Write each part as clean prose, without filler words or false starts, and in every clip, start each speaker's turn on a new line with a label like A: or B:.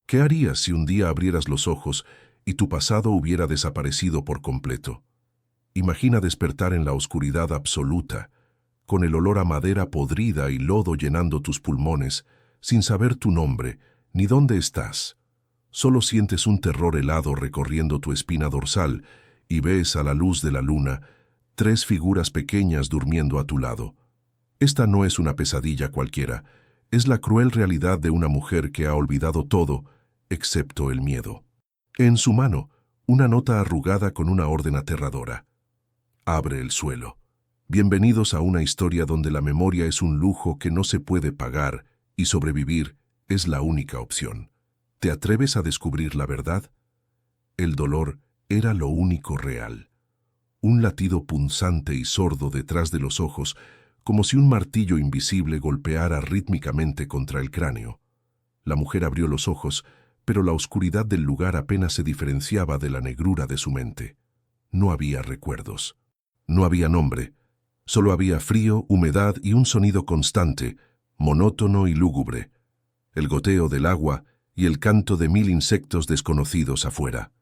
A: ¿Qué harías si un día abrieras los ojos y tu pasado hubiera desaparecido por completo? Imagina despertar en la oscuridad absoluta, con el olor a madera podrida y lodo llenando tus pulmones, sin saber tu nombre ni dónde estás. Solo sientes un terror helado recorriendo tu espina dorsal y ves a la luz de la luna 3 figuras pequeñas durmiendo a tu lado. Esta no es una pesadilla cualquiera, es la cruel realidad de una mujer que ha olvidado todo, excepto el miedo. En su mano, una nota arrugada con una orden aterradora. Abre el suelo. Bienvenidos a una historia donde la memoria es un lujo que no se puede pagar y sobrevivir es la única opción. ¿Te atreves a descubrir la verdad? El dolor era lo único real. Un latido punzante y sordo detrás de los ojos, como si un martillo invisible golpeara rítmicamente contra el cráneo. La mujer abrió los ojos, pero la oscuridad del lugar apenas se diferenciaba de la negrura de su mente. No había recuerdos. No había nombre. Solo había frío, humedad y un sonido constante, monótono y lúgubre. El goteo del agua y el canto de 1000 insectos desconocidos afuera.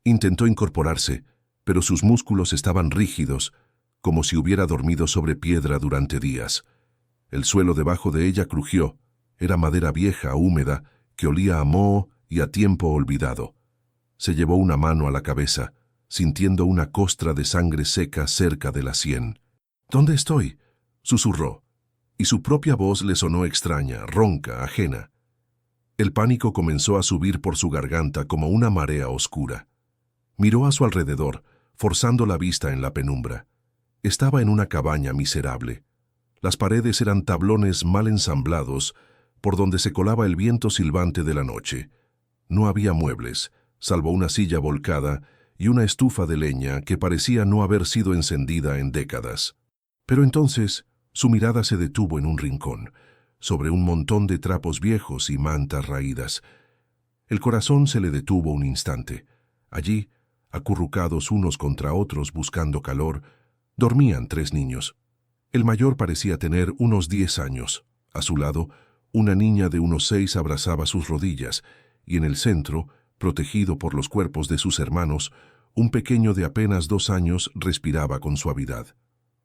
A: Intentó incorporarse, pero sus músculos estaban rígidos, como si hubiera dormido sobre piedra durante días. El suelo debajo de ella crujió. Era madera vieja, húmeda, que olía a moho y a tiempo olvidado. Se llevó una mano a la cabeza, sintiendo una costra de sangre seca cerca de la sien. «¿Dónde estoy?», susurró, y su propia voz le sonó extraña, ronca, ajena. El pánico comenzó a subir por su garganta como una marea oscura. Miró a su alrededor, forzando la vista en la penumbra. Estaba en una cabaña miserable. Las paredes eran tablones mal ensamblados, por donde se colaba el viento silbante de la noche. No había muebles, salvo una silla volcada y una estufa de leña que parecía no haber sido encendida en décadas. Pero entonces su mirada se detuvo en un rincón, sobre un montón de trapos viejos y mantas raídas. El corazón se le detuvo un instante. Allí, acurrucados unos contra otros buscando calor, dormían 3 niños. El mayor parecía tener unos 10 años. A su lado, una niña de unos 6 abrazaba sus rodillas, y en el centro, protegido por los cuerpos de sus hermanos, un pequeño de apenas 2 años respiraba con suavidad.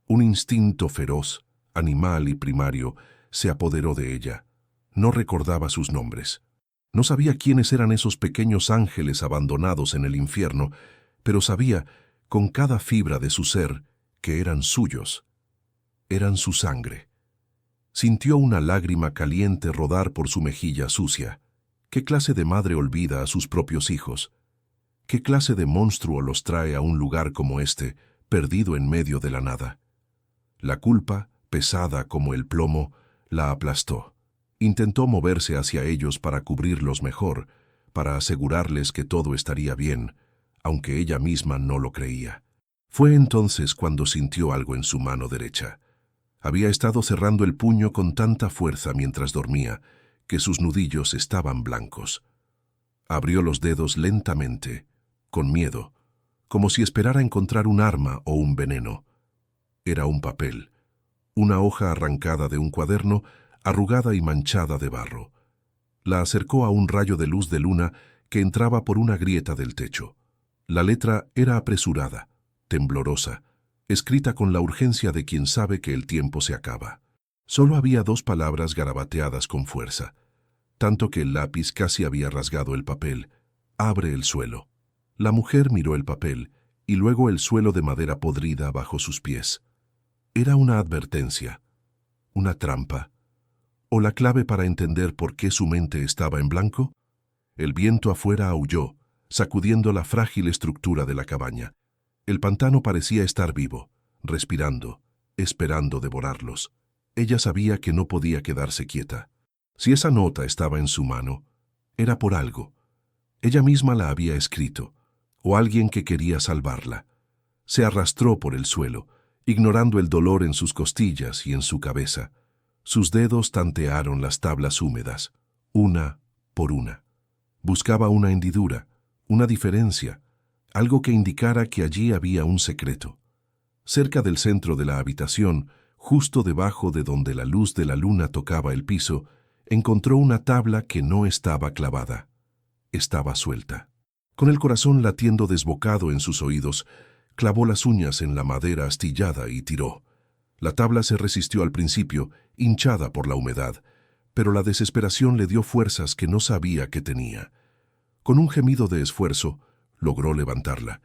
A: Un instinto feroz, animal y primario, se apoderó de ella. No recordaba sus nombres. No sabía quiénes eran esos pequeños ángeles abandonados en el infierno, pero sabía, con cada fibra de su ser, que eran suyos. Eran su sangre. Sintió una lágrima caliente rodar por su mejilla sucia. ¿Qué clase de madre olvida a sus propios hijos? ¿Qué clase de monstruo los trae a un lugar como este, perdido en medio de la nada? La culpa, pesada como el plomo, la aplastó. Intentó moverse hacia ellos para cubrirlos mejor, para asegurarles que todo estaría bien, aunque ella misma no lo creía. Fue entonces cuando sintió algo en su mano derecha. Había estado cerrando el puño con tanta fuerza mientras dormía, que sus nudillos estaban blancos. Abrió los dedos lentamente, con miedo, como si esperara encontrar un arma o un veneno. Era un papel, una hoja arrancada de un cuaderno, arrugada y manchada de barro. La acercó a un rayo de luz de luna que entraba por una grieta del techo. La letra era apresurada, temblorosa, escrita con la urgencia de quien sabe que el tiempo se acaba. Solo había 2 palabras garabateadas con fuerza, tanto que el lápiz casi había rasgado el papel. «Abre el suelo». La mujer miró el papel y luego el suelo de madera podrida bajo sus pies. Era una advertencia, una trampa, o la clave para entender por qué su mente estaba en blanco. El viento afuera aulló, sacudiendo la frágil estructura de la cabaña. El pantano parecía estar vivo, respirando, esperando devorarlos. Ella sabía que no podía quedarse quieta. Si esa nota estaba en su mano, era por algo. Ella misma la había escrito, o alguien que quería salvarla. Se arrastró por el suelo, ignorando el dolor en sus costillas y en su cabeza. Sus dedos tantearon las tablas húmedas, una por una. Buscaba una hendidura, una diferencia, algo que indicara que allí había un secreto. Cerca del centro de la habitación, justo debajo de donde la luz de la luna tocaba el piso, encontró una tabla que no estaba clavada. estaba suelta. Con el corazón latiendo desbocado en sus oídos, clavó las uñas en la madera astillada y tiró. La tabla se resistió al principio, hinchada por la humedad, pero la desesperación le dio fuerzas que no sabía que tenía. Con un gemido de esfuerzo, logró levantarla.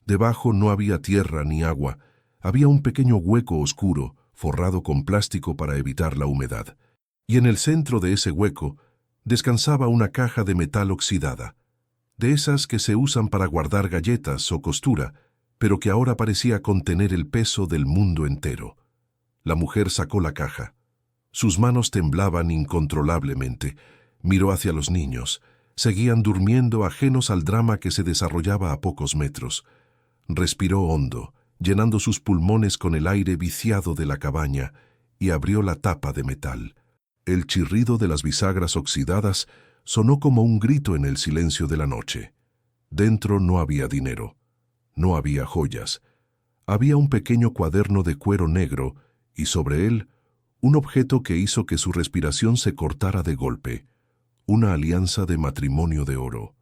A: Debajo no había tierra ni agua, había un pequeño hueco oscuro, forrado con plástico para evitar la humedad. Y en el centro de ese hueco descansaba una caja de metal oxidada, de esas que se usan para guardar galletas o costura, pero que ahora parecía contener el peso del mundo entero. La mujer sacó la caja. Sus manos temblaban incontrolablemente. Miró hacia los niños. Seguían durmiendo ajenos al drama que se desarrollaba a pocos metros. Respiró hondo, llenando sus pulmones con el aire viciado de la cabaña, y abrió la tapa de metal. El chirrido de las bisagras oxidadas sonó como un grito en el silencio de la noche. Dentro no había dinero, no había joyas. Había un pequeño cuaderno de cuero negro y sobre él un objeto que hizo que su respiración se cortara de golpe, una alianza de matrimonio de oro.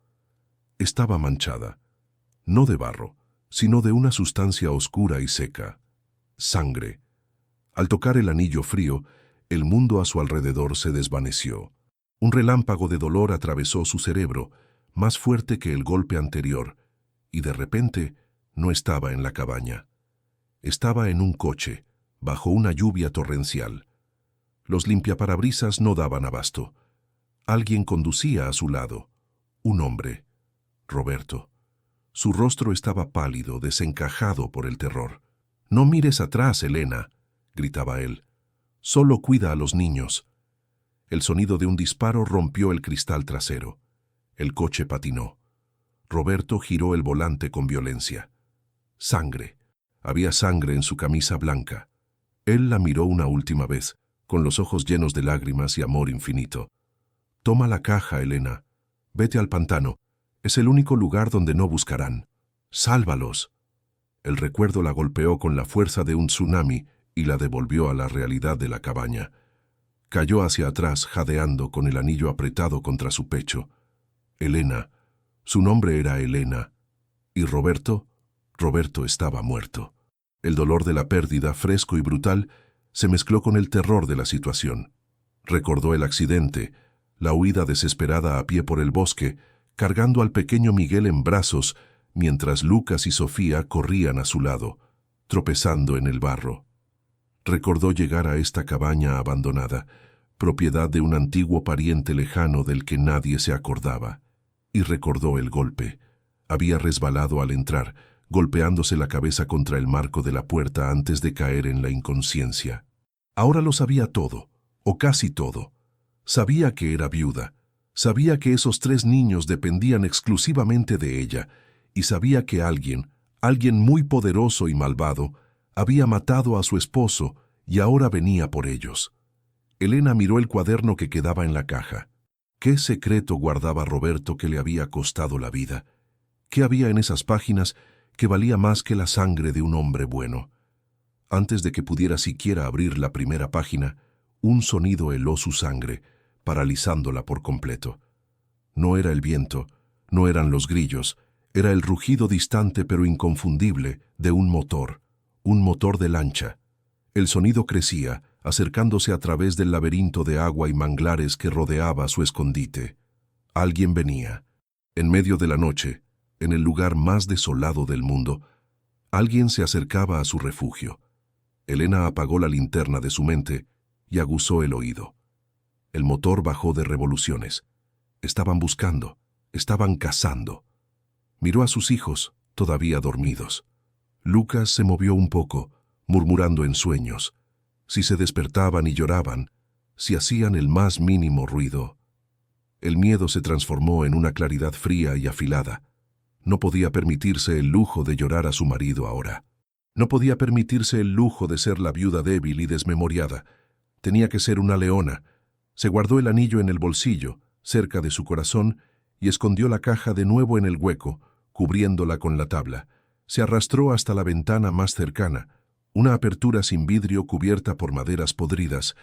A: Estaba manchada, no de barro, sino de una sustancia oscura y seca, sangre. Al tocar el anillo frío, el mundo a su alrededor se desvaneció. Un relámpago de dolor atravesó su cerebro, más fuerte que el golpe anterior, y de repente no estaba en la cabaña. Estaba en un coche, bajo una lluvia torrencial. Los limpiaparabrisas no daban abasto. Alguien conducía a su lado. Un hombre. Roberto. Su rostro estaba pálido, desencajado por el terror. «No mires atrás, Elena», gritaba él. «Solo cuida a los niños». El sonido de un disparo rompió el cristal trasero. El coche patinó. Roberto giró el volante con violencia. Sangre. Había sangre en su camisa blanca. Él la miró una última vez, con los ojos llenos de lágrimas y amor infinito. «Toma la caja, Elena. Vete al pantano. Es el único lugar donde no buscarán. ¡Sálvalos!». El recuerdo la golpeó con la fuerza de un tsunami y la devolvió a la realidad de la cabaña. Cayó hacia atrás, jadeando con el anillo apretado contra su pecho. Elena. Su nombre era Elena. ¿Y Roberto? Roberto estaba muerto. El dolor de la pérdida, fresco y brutal, se mezcló con el terror de la situación. Recordó el accidente, la huida desesperada a pie por el bosque, cargando al pequeño Miguel en brazos, mientras Lucas y Sofía corrían a su lado, tropezando en el barro. Recordó llegar a esta cabaña abandonada, propiedad de un antiguo pariente lejano del que nadie se acordaba, y recordó el golpe. Había resbalado al entrar, golpeándose la cabeza contra el marco de la puerta antes de caer en la inconsciencia. Ahora lo sabía todo, o casi todo. Sabía que era viuda, sabía que esos 3 niños dependían exclusivamente de ella, y sabía que alguien muy poderoso y malvado, había matado a su esposo y ahora venía por ellos. Elena miró el cuaderno que quedaba en la caja. ¿Qué secreto guardaba Roberto que le había costado la vida? ¿Qué había en esas páginas que valía más que la sangre de un hombre bueno? Antes de que pudiera siquiera abrir la primera página, un sonido heló su sangre, paralizándola por completo. No era el viento, no eran los grillos, era el rugido distante pero inconfundible de un motor de lancha. El sonido crecía, acercándose a través del laberinto de agua y manglares que rodeaba su escondite. Alguien venía. En medio de la noche, en el lugar más desolado del mundo, alguien se acercaba a su refugio. Elena apagó la linterna de su mente y aguzó el oído. El motor bajó de revoluciones. Estaban buscando, estaban cazando. Miró a sus hijos, todavía dormidos. Lucas se movió un poco, murmurando en sueños. Si se despertaban y lloraban, si hacían el más mínimo ruido. El miedo se transformó en una claridad fría y afilada. No podía permitirse el lujo de llorar a su marido ahora. No podía permitirse el lujo de ser la viuda débil y desmemoriada. Tenía que ser una leona. Se guardó el anillo en el bolsillo, cerca de su corazón, y escondió la caja de nuevo en el hueco, cubriéndola con la tabla. Se arrastró hasta la ventana más cercana, una apertura sin vidrio cubierta por maderas podridas,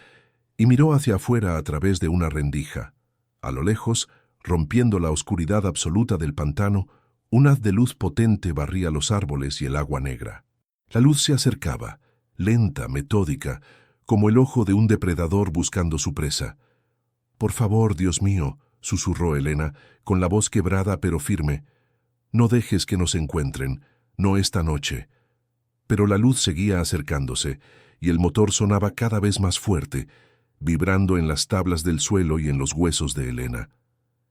A: y miró hacia afuera a través de una rendija. A lo lejos, Rompiendo la oscuridad absoluta del pantano, un haz de luz potente barría los árboles y el agua negra. La luz se acercaba, lenta, metódica, como el ojo de un depredador buscando su presa. «Por favor, Dios mío», susurró Elena, con la voz quebrada pero firme, «no dejes que nos encuentren, no esta noche». Pero la luz seguía acercándose, y el motor sonaba cada vez más fuerte, vibrando en las tablas del suelo y en los huesos de Elena.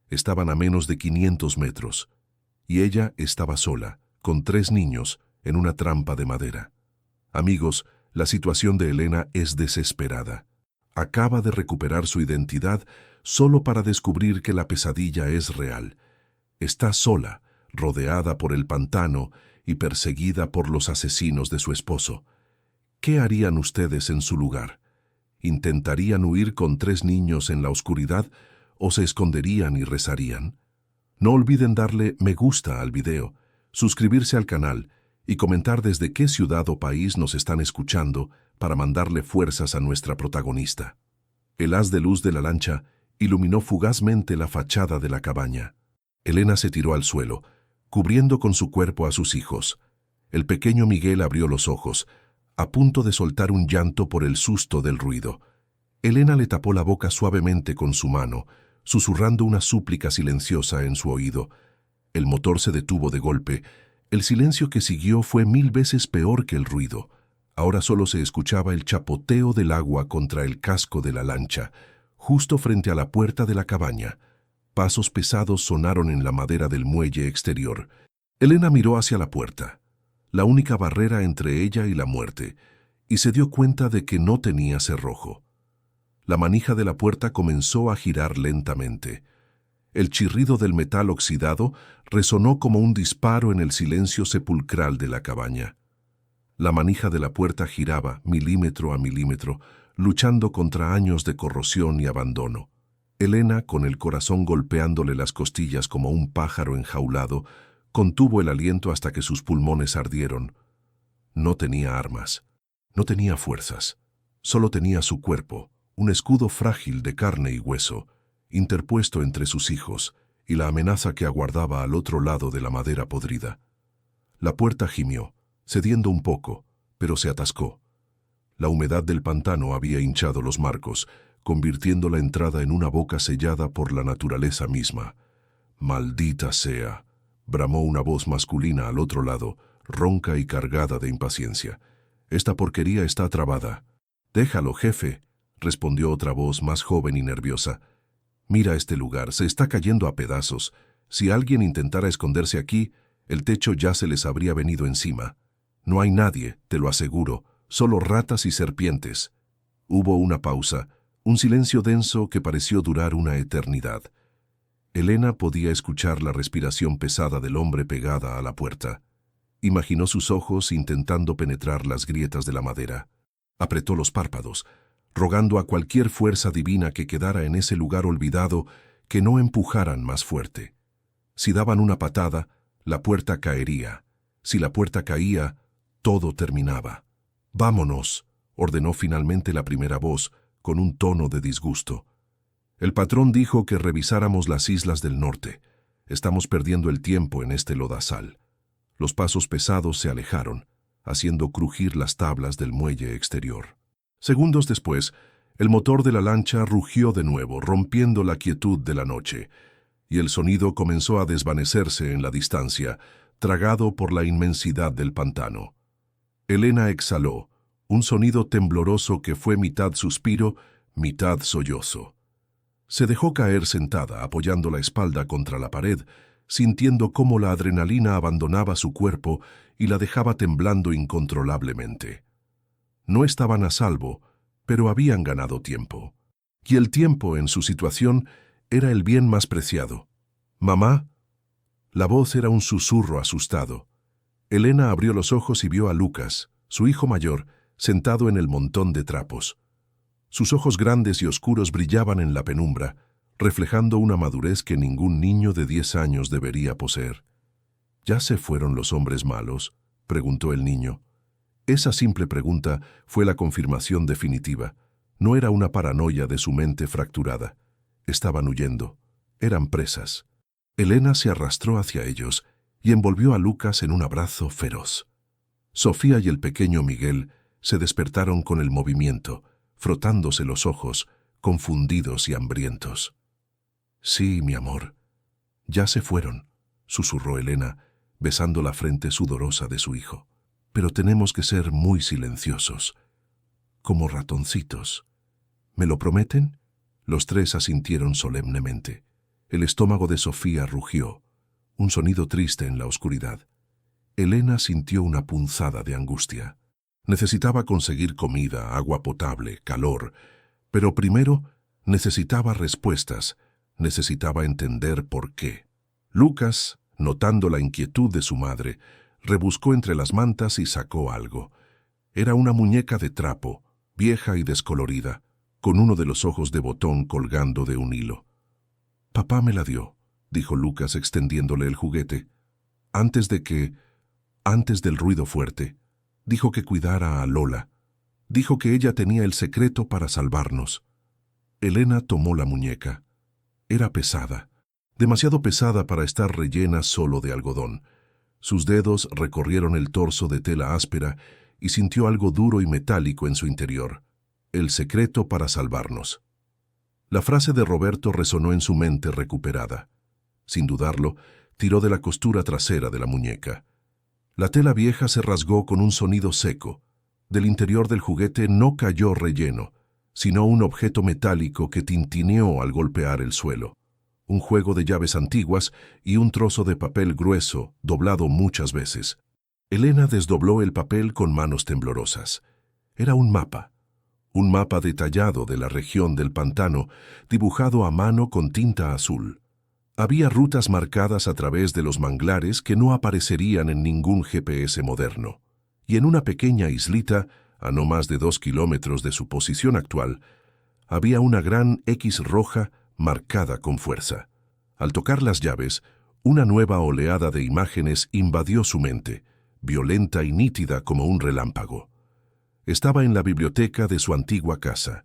A: Estaban a menos de 500 metros, y ella estaba sola, con 3 niños, en una trampa de madera. Amigos, la situación de Elena es desesperada. Acaba de recuperar su identidad solo para descubrir que la pesadilla es real. Está sola, rodeada por el pantano y perseguida por los asesinos de su esposo. ¿Qué harían ustedes en su lugar? ¿Intentarían huir con 3 niños en la oscuridad o se esconderían y rezarían? No olviden darle me gusta al video, suscribirse al canal y comentar desde qué ciudad o país nos están escuchando para mandarle fuerzas a nuestra protagonista. El haz de luz de la lancha iluminó fugazmente la fachada de la cabaña. Elena se tiró al suelo, cubriendo con su cuerpo a sus hijos. El pequeño Miguel abrió los ojos, a punto de soltar un llanto por el susto del ruido. Elena le tapó la boca suavemente con su mano, susurrando una súplica silenciosa en su oído. El motor se detuvo de golpe. El silencio que siguió fue 1000 veces peor que el ruido. Ahora solo se escuchaba el chapoteo del agua contra el casco de la lancha, justo frente a la puerta de la cabaña. Pasos pesados sonaron en la madera del muelle exterior. Elena miró hacia la puerta, la única barrera entre ella y la muerte, y se dio cuenta de que no tenía cerrojo. La manija de la puerta comenzó a girar lentamente. El chirrido del metal oxidado resonó como un disparo en el silencio sepulcral de la cabaña. La manija de la puerta giraba milímetro a milímetro, luchando contra años de corrosión y abandono. Elena, con el corazón golpeándole las costillas como un pájaro enjaulado, contuvo el aliento hasta que sus pulmones ardieron. No tenía armas, no tenía fuerzas, solo tenía su cuerpo, un escudo frágil de carne y hueso, interpuesto entre sus hijos y la amenaza que aguardaba al otro lado de la madera podrida. La puerta gimió, cediendo un poco, pero se atascó. La humedad del pantano había hinchado los marcos, convirtiendo la entrada en una boca sellada por la naturaleza misma. «Maldita sea», bramó una voz masculina al otro lado, ronca y cargada de impaciencia. «Esta porquería está trabada». «Déjalo, jefe», respondió otra voz más joven y nerviosa. «Mira este lugar, se está cayendo a pedazos. Si alguien intentara esconderse aquí, el techo ya se les habría venido encima. No hay nadie, te lo aseguro, solo ratas y serpientes». Hubo una pausa, un silencio denso que pareció durar una eternidad. Elena podía escuchar la respiración pesada del hombre pegada a la puerta. Imaginó sus ojos intentando penetrar las grietas de la madera. Apretó los párpados, rogando a cualquier fuerza divina que quedara en ese lugar olvidado que no empujaran más fuerte. Si daban una patada, la puerta caería. Si la puerta caía, todo terminaba. «Vámonos», ordenó finalmente la primera voz, con un tono de disgusto. «El patrón dijo que revisáramos las islas del norte. Estamos perdiendo el tiempo en este lodazal». Los pasos pesados se alejaron, haciendo crujir las tablas del muelle exterior. Segundos después, el motor de la lancha rugió de nuevo, rompiendo la quietud de la noche, y el sonido comenzó a desvanecerse en la distancia, tragado por la inmensidad del pantano. Elena exhaló, un sonido tembloroso que fue mitad suspiro, mitad sollozo. Se dejó caer sentada, apoyando la espalda contra la pared, sintiendo cómo la adrenalina abandonaba su cuerpo y la dejaba temblando incontrolablemente. No estaban a salvo, pero habían ganado tiempo. Y el tiempo, en su situación, era el bien más preciado. «¿Mamá?» La voz era un susurro asustado. Elena abrió los ojos y vio a Lucas, su hijo mayor, sentado en el montón de trapos. Sus ojos grandes y oscuros brillaban en la penumbra, reflejando una madurez que ningún niño de 10 años debería poseer. «¿Ya se fueron los hombres malos?», preguntó el niño. Esa simple pregunta fue la confirmación definitiva. No era una paranoia de su mente fracturada. Estaban huyendo. Eran presas. Elena se arrastró hacia ellos y envolvió a Lucas en un abrazo feroz. Sofía y el pequeño Miguel se despertaron con el movimiento, frotándose los ojos, confundidos y hambrientos. «Sí, mi amor, ya se fueron», susurró Elena, besando la frente sudorosa de su hijo. «Pero tenemos que ser muy silenciosos, como ratoncitos. ¿Me lo prometen?». Los tres asintieron solemnemente. El estómago de Sofía rugió, un sonido triste en la oscuridad. Elena sintió una punzada de angustia. Necesitaba conseguir comida, agua potable, calor, pero primero necesitaba respuestas, necesitaba entender por qué. Lucas, notando la inquietud de su madre, rebuscó entre las mantas y sacó algo. Era una muñeca de trapo, vieja y descolorida, con uno de los ojos de botón colgando de un hilo. «Papá me la dio», dijo Lucas extendiéndole el juguete. Antes del ruido fuerte, dijo que cuidara a Lola. Dijo que ella tenía el secreto para salvarnos. Elena tomó la muñeca. Era pesada, demasiado pesada para estar rellena solo de algodón. Sus dedos recorrieron el torso de tela áspera y sintió algo duro y metálico en su interior. El secreto para salvarnos. La frase de Roberto resonó en su mente recuperada. Sin dudarlo, tiró de la costura trasera de la muñeca. La tela vieja se rasgó con un sonido seco. Del interior del juguete no cayó relleno, sino un objeto metálico que tintineó al golpear el suelo. Un juego de llaves antiguas y un trozo de papel grueso, doblado muchas veces. Elena desdobló el papel con manos temblorosas. Era un mapa detallado de la región del pantano, dibujado a mano con tinta azul. Había rutas marcadas a través de los manglares que no aparecerían en ningún GPS moderno. Y en una pequeña islita, a no más de 2 kilómetros de su posición actual, había una gran X roja marcada con fuerza. Al tocar las llaves, una nueva oleada de imágenes invadió su mente, violenta y nítida como un relámpago. Estaba en la biblioteca de su antigua casa.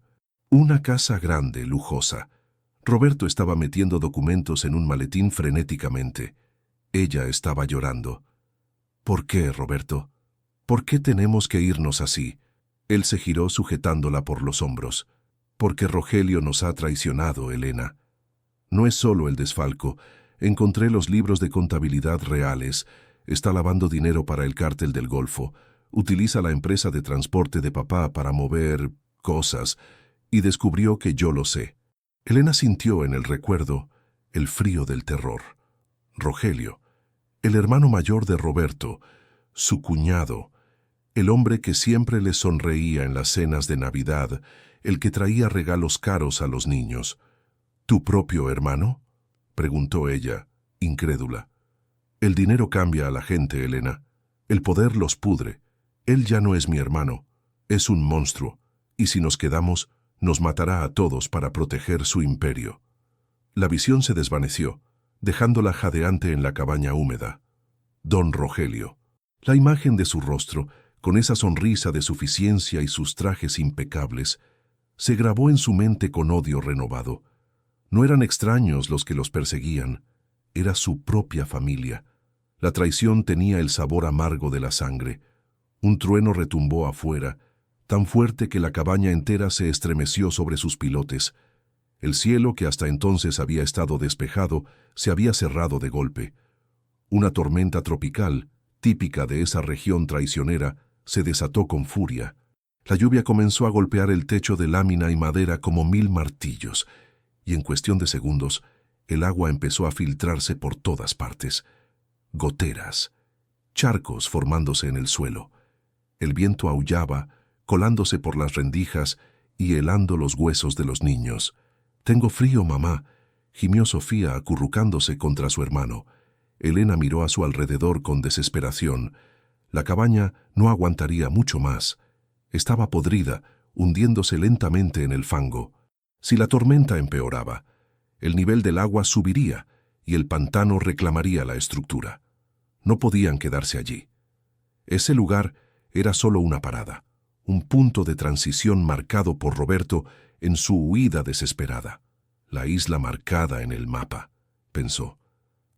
A: Una casa grande, lujosa. Roberto estaba metiendo documentos en un maletín frenéticamente. Ella estaba llorando. «¿Por qué, Roberto? ¿Por qué tenemos que irnos así?». Él se giró sujetándola por los hombros. «Porque Rogelio nos ha traicionado, Elena. No es solo el desfalco. Encontré los libros de contabilidad reales. Está lavando dinero para el cártel del Golfo. Utiliza la empresa de transporte de papá para mover cosas. Y descubrió que yo lo sé». Elena sintió en el recuerdo el frío del terror. Rogelio, el hermano mayor de Roberto, su cuñado, el hombre que siempre le sonreía en las cenas de Navidad, el que traía regalos caros a los niños. «¿Tu propio hermano?», preguntó ella, incrédula. «El dinero cambia a la gente, Elena. El poder los pudre. Él ya no es mi hermano. Es un monstruo. Y si nos quedamos, nos matará a todos para proteger su imperio». La visión se desvaneció, dejándola jadeante en la cabaña húmeda. Don Rogelio. La imagen de su rostro, con esa sonrisa de suficiencia y sus trajes impecables, se grabó en su mente con odio renovado. No eran extraños los que los perseguían, era su propia familia. La traición tenía el sabor amargo de la sangre. Un trueno retumbó afuera, tan fuerte que la cabaña entera se estremeció sobre sus pilotes. El cielo, que hasta entonces había estado despejado, se había cerrado de golpe. Una tormenta tropical, típica de esa región traicionera, se desató con furia. La lluvia comenzó a golpear el techo de lámina y madera como 1000 martillos, y en cuestión de segundos, el agua empezó a filtrarse por todas partes. Goteras, charcos formándose en el suelo. El viento aullaba, colándose por las rendijas y helando los huesos de los niños. «Tengo frío, mamá», gimió Sofía acurrucándose contra su hermano. Elena miró a su alrededor con desesperación. La cabaña no aguantaría mucho más. Estaba podrida, hundiéndose lentamente en el fango. Si la tormenta empeoraba, el nivel del agua subiría y el pantano reclamaría la estructura. No podían quedarse allí. Ese lugar era solo una parada, un punto de transición marcado por Roberto en su huida desesperada. La isla marcada en el mapa, pensó.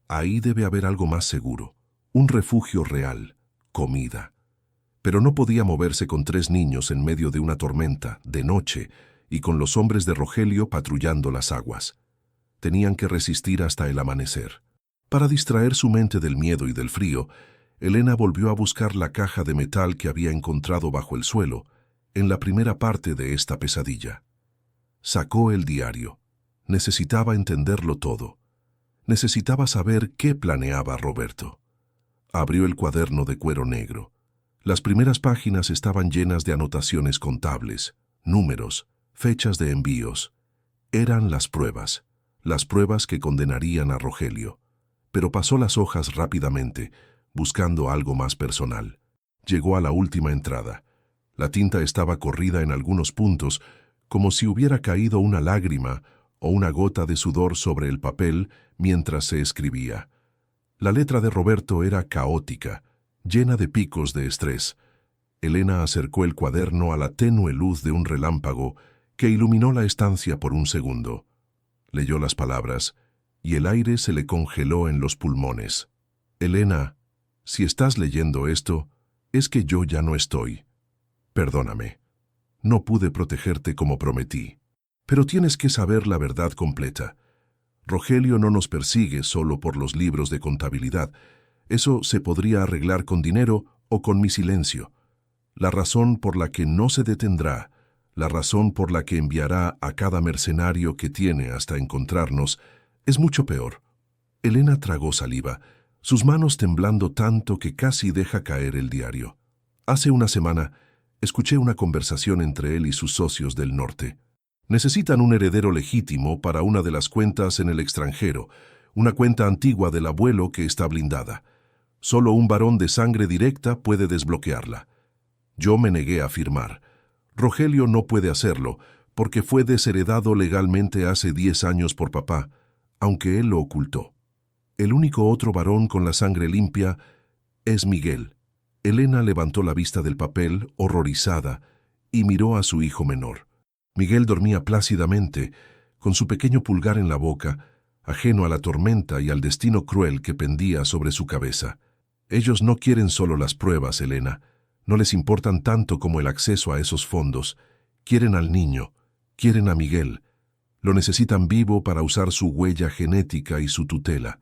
A: Ahí debe haber algo más seguro, un refugio real, comida. Pero no podía moverse con 3 niños en medio de una tormenta, de noche, y con los hombres de Rogelio patrullando las aguas. Tenían que resistir hasta el amanecer. Para distraer su mente del miedo y del frío, Elena volvió a buscar la caja de metal que había encontrado bajo el suelo, en la primera parte de esta pesadilla. Sacó el diario. Necesitaba entenderlo todo. Necesitaba saber qué planeaba Roberto. Abrió el cuaderno de cuero negro. Las primeras páginas estaban llenas de anotaciones contables, números, fechas de envíos. Eran las pruebas que condenarían a Rogelio. Pero pasó las hojas rápidamente, buscando algo más personal. Llegó a la última entrada. La tinta estaba corrida en algunos puntos, como si hubiera caído una lágrima o una gota de sudor sobre el papel mientras se escribía. La letra de Roberto era caótica, llena de picos de estrés. Elena acercó el cuaderno a la tenue luz de un relámpago que iluminó la estancia por un segundo. Leyó las palabras, y el aire se le congeló en los pulmones. Elena, si estás leyendo esto, es que yo ya no estoy. Perdóname. No pude protegerte como prometí. Pero tienes que saber la verdad completa. Rogelio no nos persigue solo por los libros de contabilidad. Eso se podría arreglar con dinero o con mi silencio. La razón por la que no se detendrá, la razón por la que enviará a cada mercenario que tiene hasta encontrarnos, es mucho peor. Elena tragó saliva, sus manos temblando tanto que casi deja caer el diario. Hace una semana, escuché una conversación entre él y sus socios del norte. Necesitan un heredero legítimo para una de las cuentas en el extranjero, una cuenta antigua del abuelo que está blindada. Solo un varón de sangre directa puede desbloquearla. Yo me negué a firmar. Rogelio no puede hacerlo, porque fue desheredado legalmente hace 10 años por papá, aunque él lo ocultó. El único otro varón con la sangre limpia es Miguel. Elena levantó la vista del papel, horrorizada, y miró a su hijo menor. Miguel dormía plácidamente, con su pequeño pulgar en la boca, ajeno a la tormenta y al destino cruel que pendía sobre su cabeza. Ellos no quieren solo las pruebas, Elena. No les importan tanto como el acceso a esos fondos. Quieren al niño, quieren a Miguel. Lo necesitan vivo para usar su huella genética y su tutela.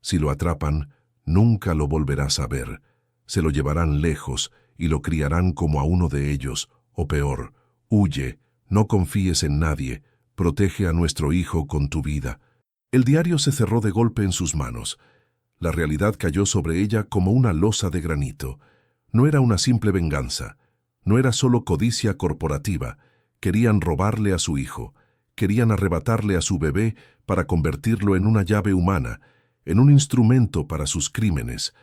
A: Si lo atrapan, nunca lo volverás a ver. Se lo llevarán lejos y lo criarán como a uno de ellos, o peor, huye. No confíes en nadie, protege a nuestro hijo con tu vida. El diario se cerró de golpe en sus manos. La realidad cayó sobre ella como una losa de granito. No era una simple venganza, no era solo codicia corporativa. Querían robarle a su hijo, querían arrebatarle a su bebé para convertirlo en una llave humana, en un instrumento para sus crímenes.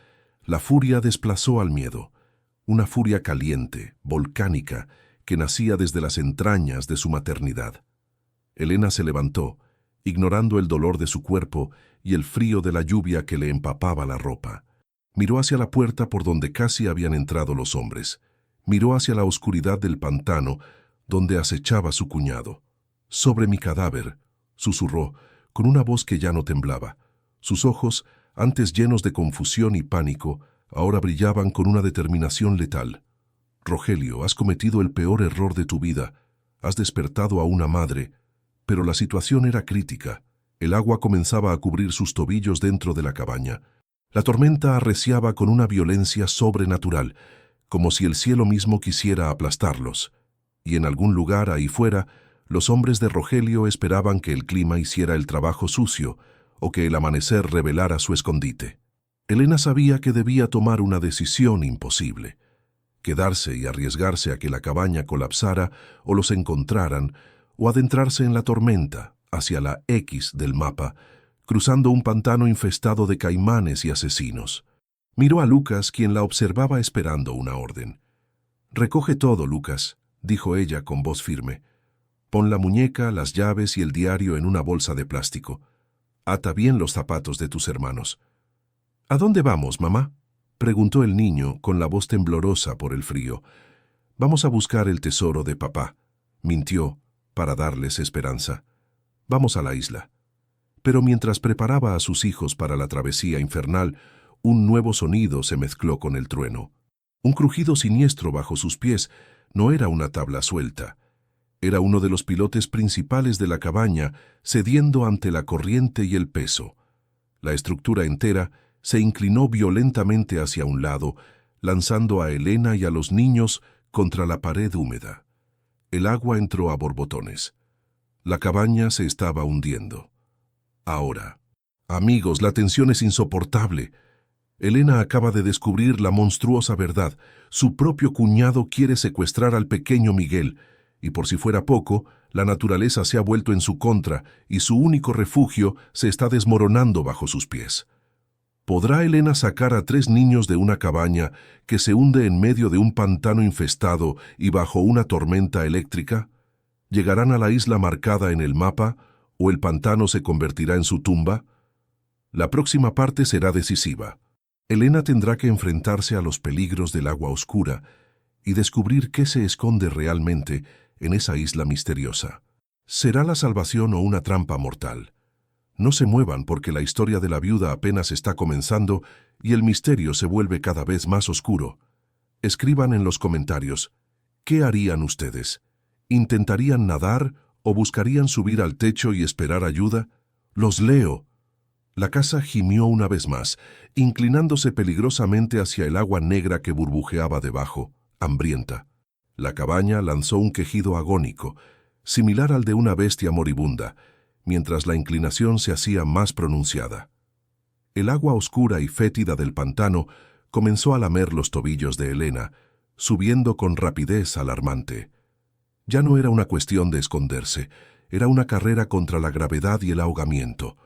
A: La furia desplazó al miedo, una furia caliente, volcánica, que nacía desde las entrañas de su maternidad. Elena se levantó, ignorando el dolor de su cuerpo y el frío de la lluvia que le empapaba la ropa. Miró hacia la puerta por donde casi habían entrado los hombres. Miró hacia la oscuridad del pantano, donde acechaba su cuñado. «Sobre mi cadáver», susurró, con una voz que ya no temblaba. Sus ojos, antes llenos de confusión y pánico, ahora brillaban con una determinación letal. «Rogelio, has cometido el peor error de tu vida. Has despertado a una madre». Pero la situación era crítica. El agua comenzaba a cubrir sus tobillos dentro de la cabaña. La tormenta arreciaba con una violencia sobrenatural, como si el cielo mismo quisiera aplastarlos. Y en algún lugar ahí fuera, los hombres de Rogelio esperaban que el clima hiciera el trabajo sucio o que el amanecer revelara su escondite. Elena sabía que debía tomar una decisión imposible. Quedarse y arriesgarse a que la cabaña colapsara o los encontraran, o adentrarse en la tormenta, hacia la X del mapa, cruzando un pantano infestado de caimanes y asesinos. Miró a Lucas, quien la observaba esperando una orden. «Recoge todo, Lucas», dijo ella con voz firme. «Pon la muñeca, las llaves y el diario en una bolsa de plástico. Ata bien los zapatos de tus hermanos». «¿A dónde vamos, mamá?», preguntó el niño con la voz temblorosa por el frío. «Vamos a buscar el tesoro de papá», mintió, para darles esperanza. Vamos a la isla. Pero mientras preparaba a sus hijos para la travesía infernal, un nuevo sonido se mezcló con el trueno. Un crujido siniestro bajo sus pies. No era una tabla suelta. Era uno de los pilotes principales de la cabaña, cediendo ante la corriente y el peso. La estructura entera se inclinó violentamente hacia un lado, lanzando a Elena y a los niños contra la pared húmeda. El agua entró a borbotones. La cabaña se estaba hundiendo. Ahora. Amigos, la tensión es insoportable. Elena acaba de descubrir la monstruosa verdad. Su propio cuñado quiere secuestrar al pequeño Miguel, y por si fuera poco, la naturaleza se ha vuelto en su contra y su único refugio se está desmoronando bajo sus pies. ¿Podrá Elena sacar a 3 niños de una cabaña que se hunde en medio de un pantano infestado y bajo una tormenta eléctrica? ¿Llegarán a la isla marcada en el mapa o el pantano se convertirá en su tumba? La próxima parte será decisiva. Elena tendrá que enfrentarse a los peligros del agua oscura y descubrir qué se esconde realmente en esa isla misteriosa. ¿Será la salvación o una trampa mortal? No se muevan porque la historia de la viuda apenas está comenzando y el misterio se vuelve cada vez más oscuro. Escriban en los comentarios, ¿qué harían ustedes? ¿Intentarían nadar o buscarían subir al techo y esperar ayuda? Los leo. La casa gimió una vez más, inclinándose peligrosamente hacia el agua negra que burbujeaba debajo, hambrienta. La cabaña lanzó un quejido agónico, similar al de una bestia moribunda, mientras la inclinación se hacía más pronunciada. El agua oscura y fétida del pantano comenzó a lamer los tobillos de Elena, subiendo con rapidez alarmante. Ya no era una cuestión de esconderse, era una carrera contra la gravedad y el ahogamiento.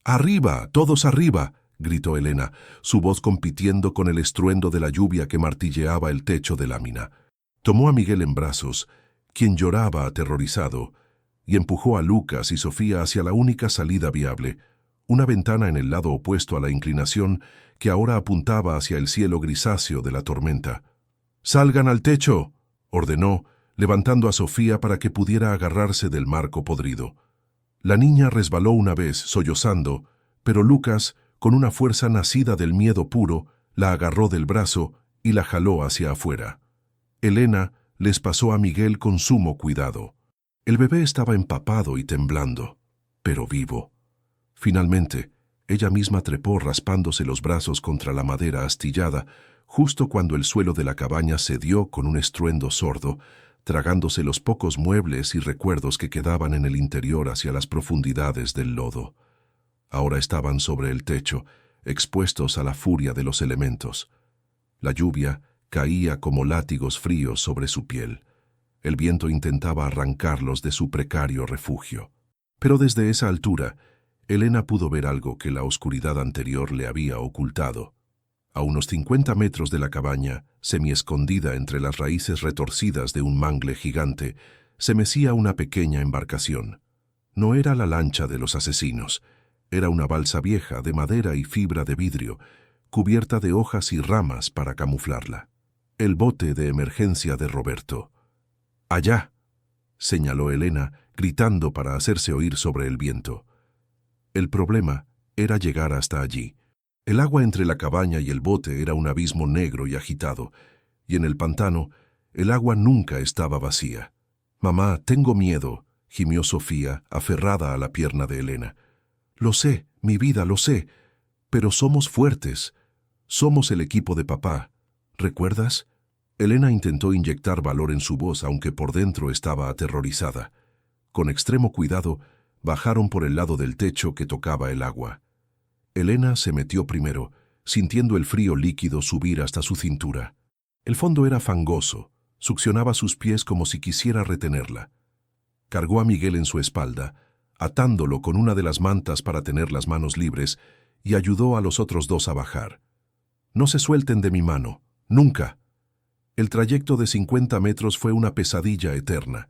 A: ¡Arriba! ¡Todos arriba!, gritó Elena, su voz compitiendo con el estruendo de la lluvia que martilleaba el techo de lámina. Tomó a Miguel en brazos, quien lloraba aterrorizado, y empujó a Lucas y Sofía hacia la única salida viable, una ventana en el lado opuesto a la inclinación que ahora apuntaba hacia el cielo grisáceo de la tormenta. «¡Salgan al techo!», ordenó, levantando a Sofía para que pudiera agarrarse del marco podrido. La niña resbaló una vez, sollozando, pero Lucas, con una fuerza nacida del miedo puro, la agarró del brazo y la jaló hacia afuera. Elena les pasó a Miguel con sumo cuidado. El bebé estaba empapado y temblando, pero vivo. Finalmente, ella misma trepó raspándose los brazos contra la madera astillada, justo cuando el suelo de la cabaña cedió con un estruendo sordo, tragándose los pocos muebles y recuerdos que quedaban en el interior hacia las profundidades del lodo. Ahora estaban sobre el techo, expuestos a la furia de los elementos. La lluvia caía como látigos fríos sobre su piel. El viento intentaba arrancarlos de su precario refugio. Pero desde esa altura, Elena pudo ver algo que la oscuridad anterior le había ocultado. A unos 50 metros de la cabaña, semiescondida entre las raíces retorcidas de un mangle gigante, se mecía una pequeña embarcación. No era la lancha de los asesinos, era una balsa vieja de madera y fibra de vidrio, cubierta de hojas y ramas para camuflarla. El bote de emergencia de Roberto. «Allá», señaló Elena, gritando para hacerse oír sobre el viento. El problema era llegar hasta allí. El agua entre la cabaña y el bote era un abismo negro y agitado, y en el pantano el agua nunca estaba vacía. «Mamá, tengo miedo», gimió Sofía, aferrada a la pierna de Elena. «Lo sé, mi vida, lo sé, pero somos fuertes. Somos el equipo de papá. ¿Recuerdas?». Elena intentó inyectar valor en su voz, aunque por dentro estaba aterrorizada. Con extremo cuidado, bajaron por el lado del techo que tocaba el agua. Elena se metió primero, sintiendo el frío líquido subir hasta su cintura. El fondo era fangoso, succionaba sus pies como si quisiera retenerla. Cargó a Miguel en su espalda, atándolo con una de las mantas para tener las manos libres, y ayudó a los otros 2 a bajar. «No se suelten de mi mano, nunca». El trayecto de 50 metros fue una pesadilla eterna.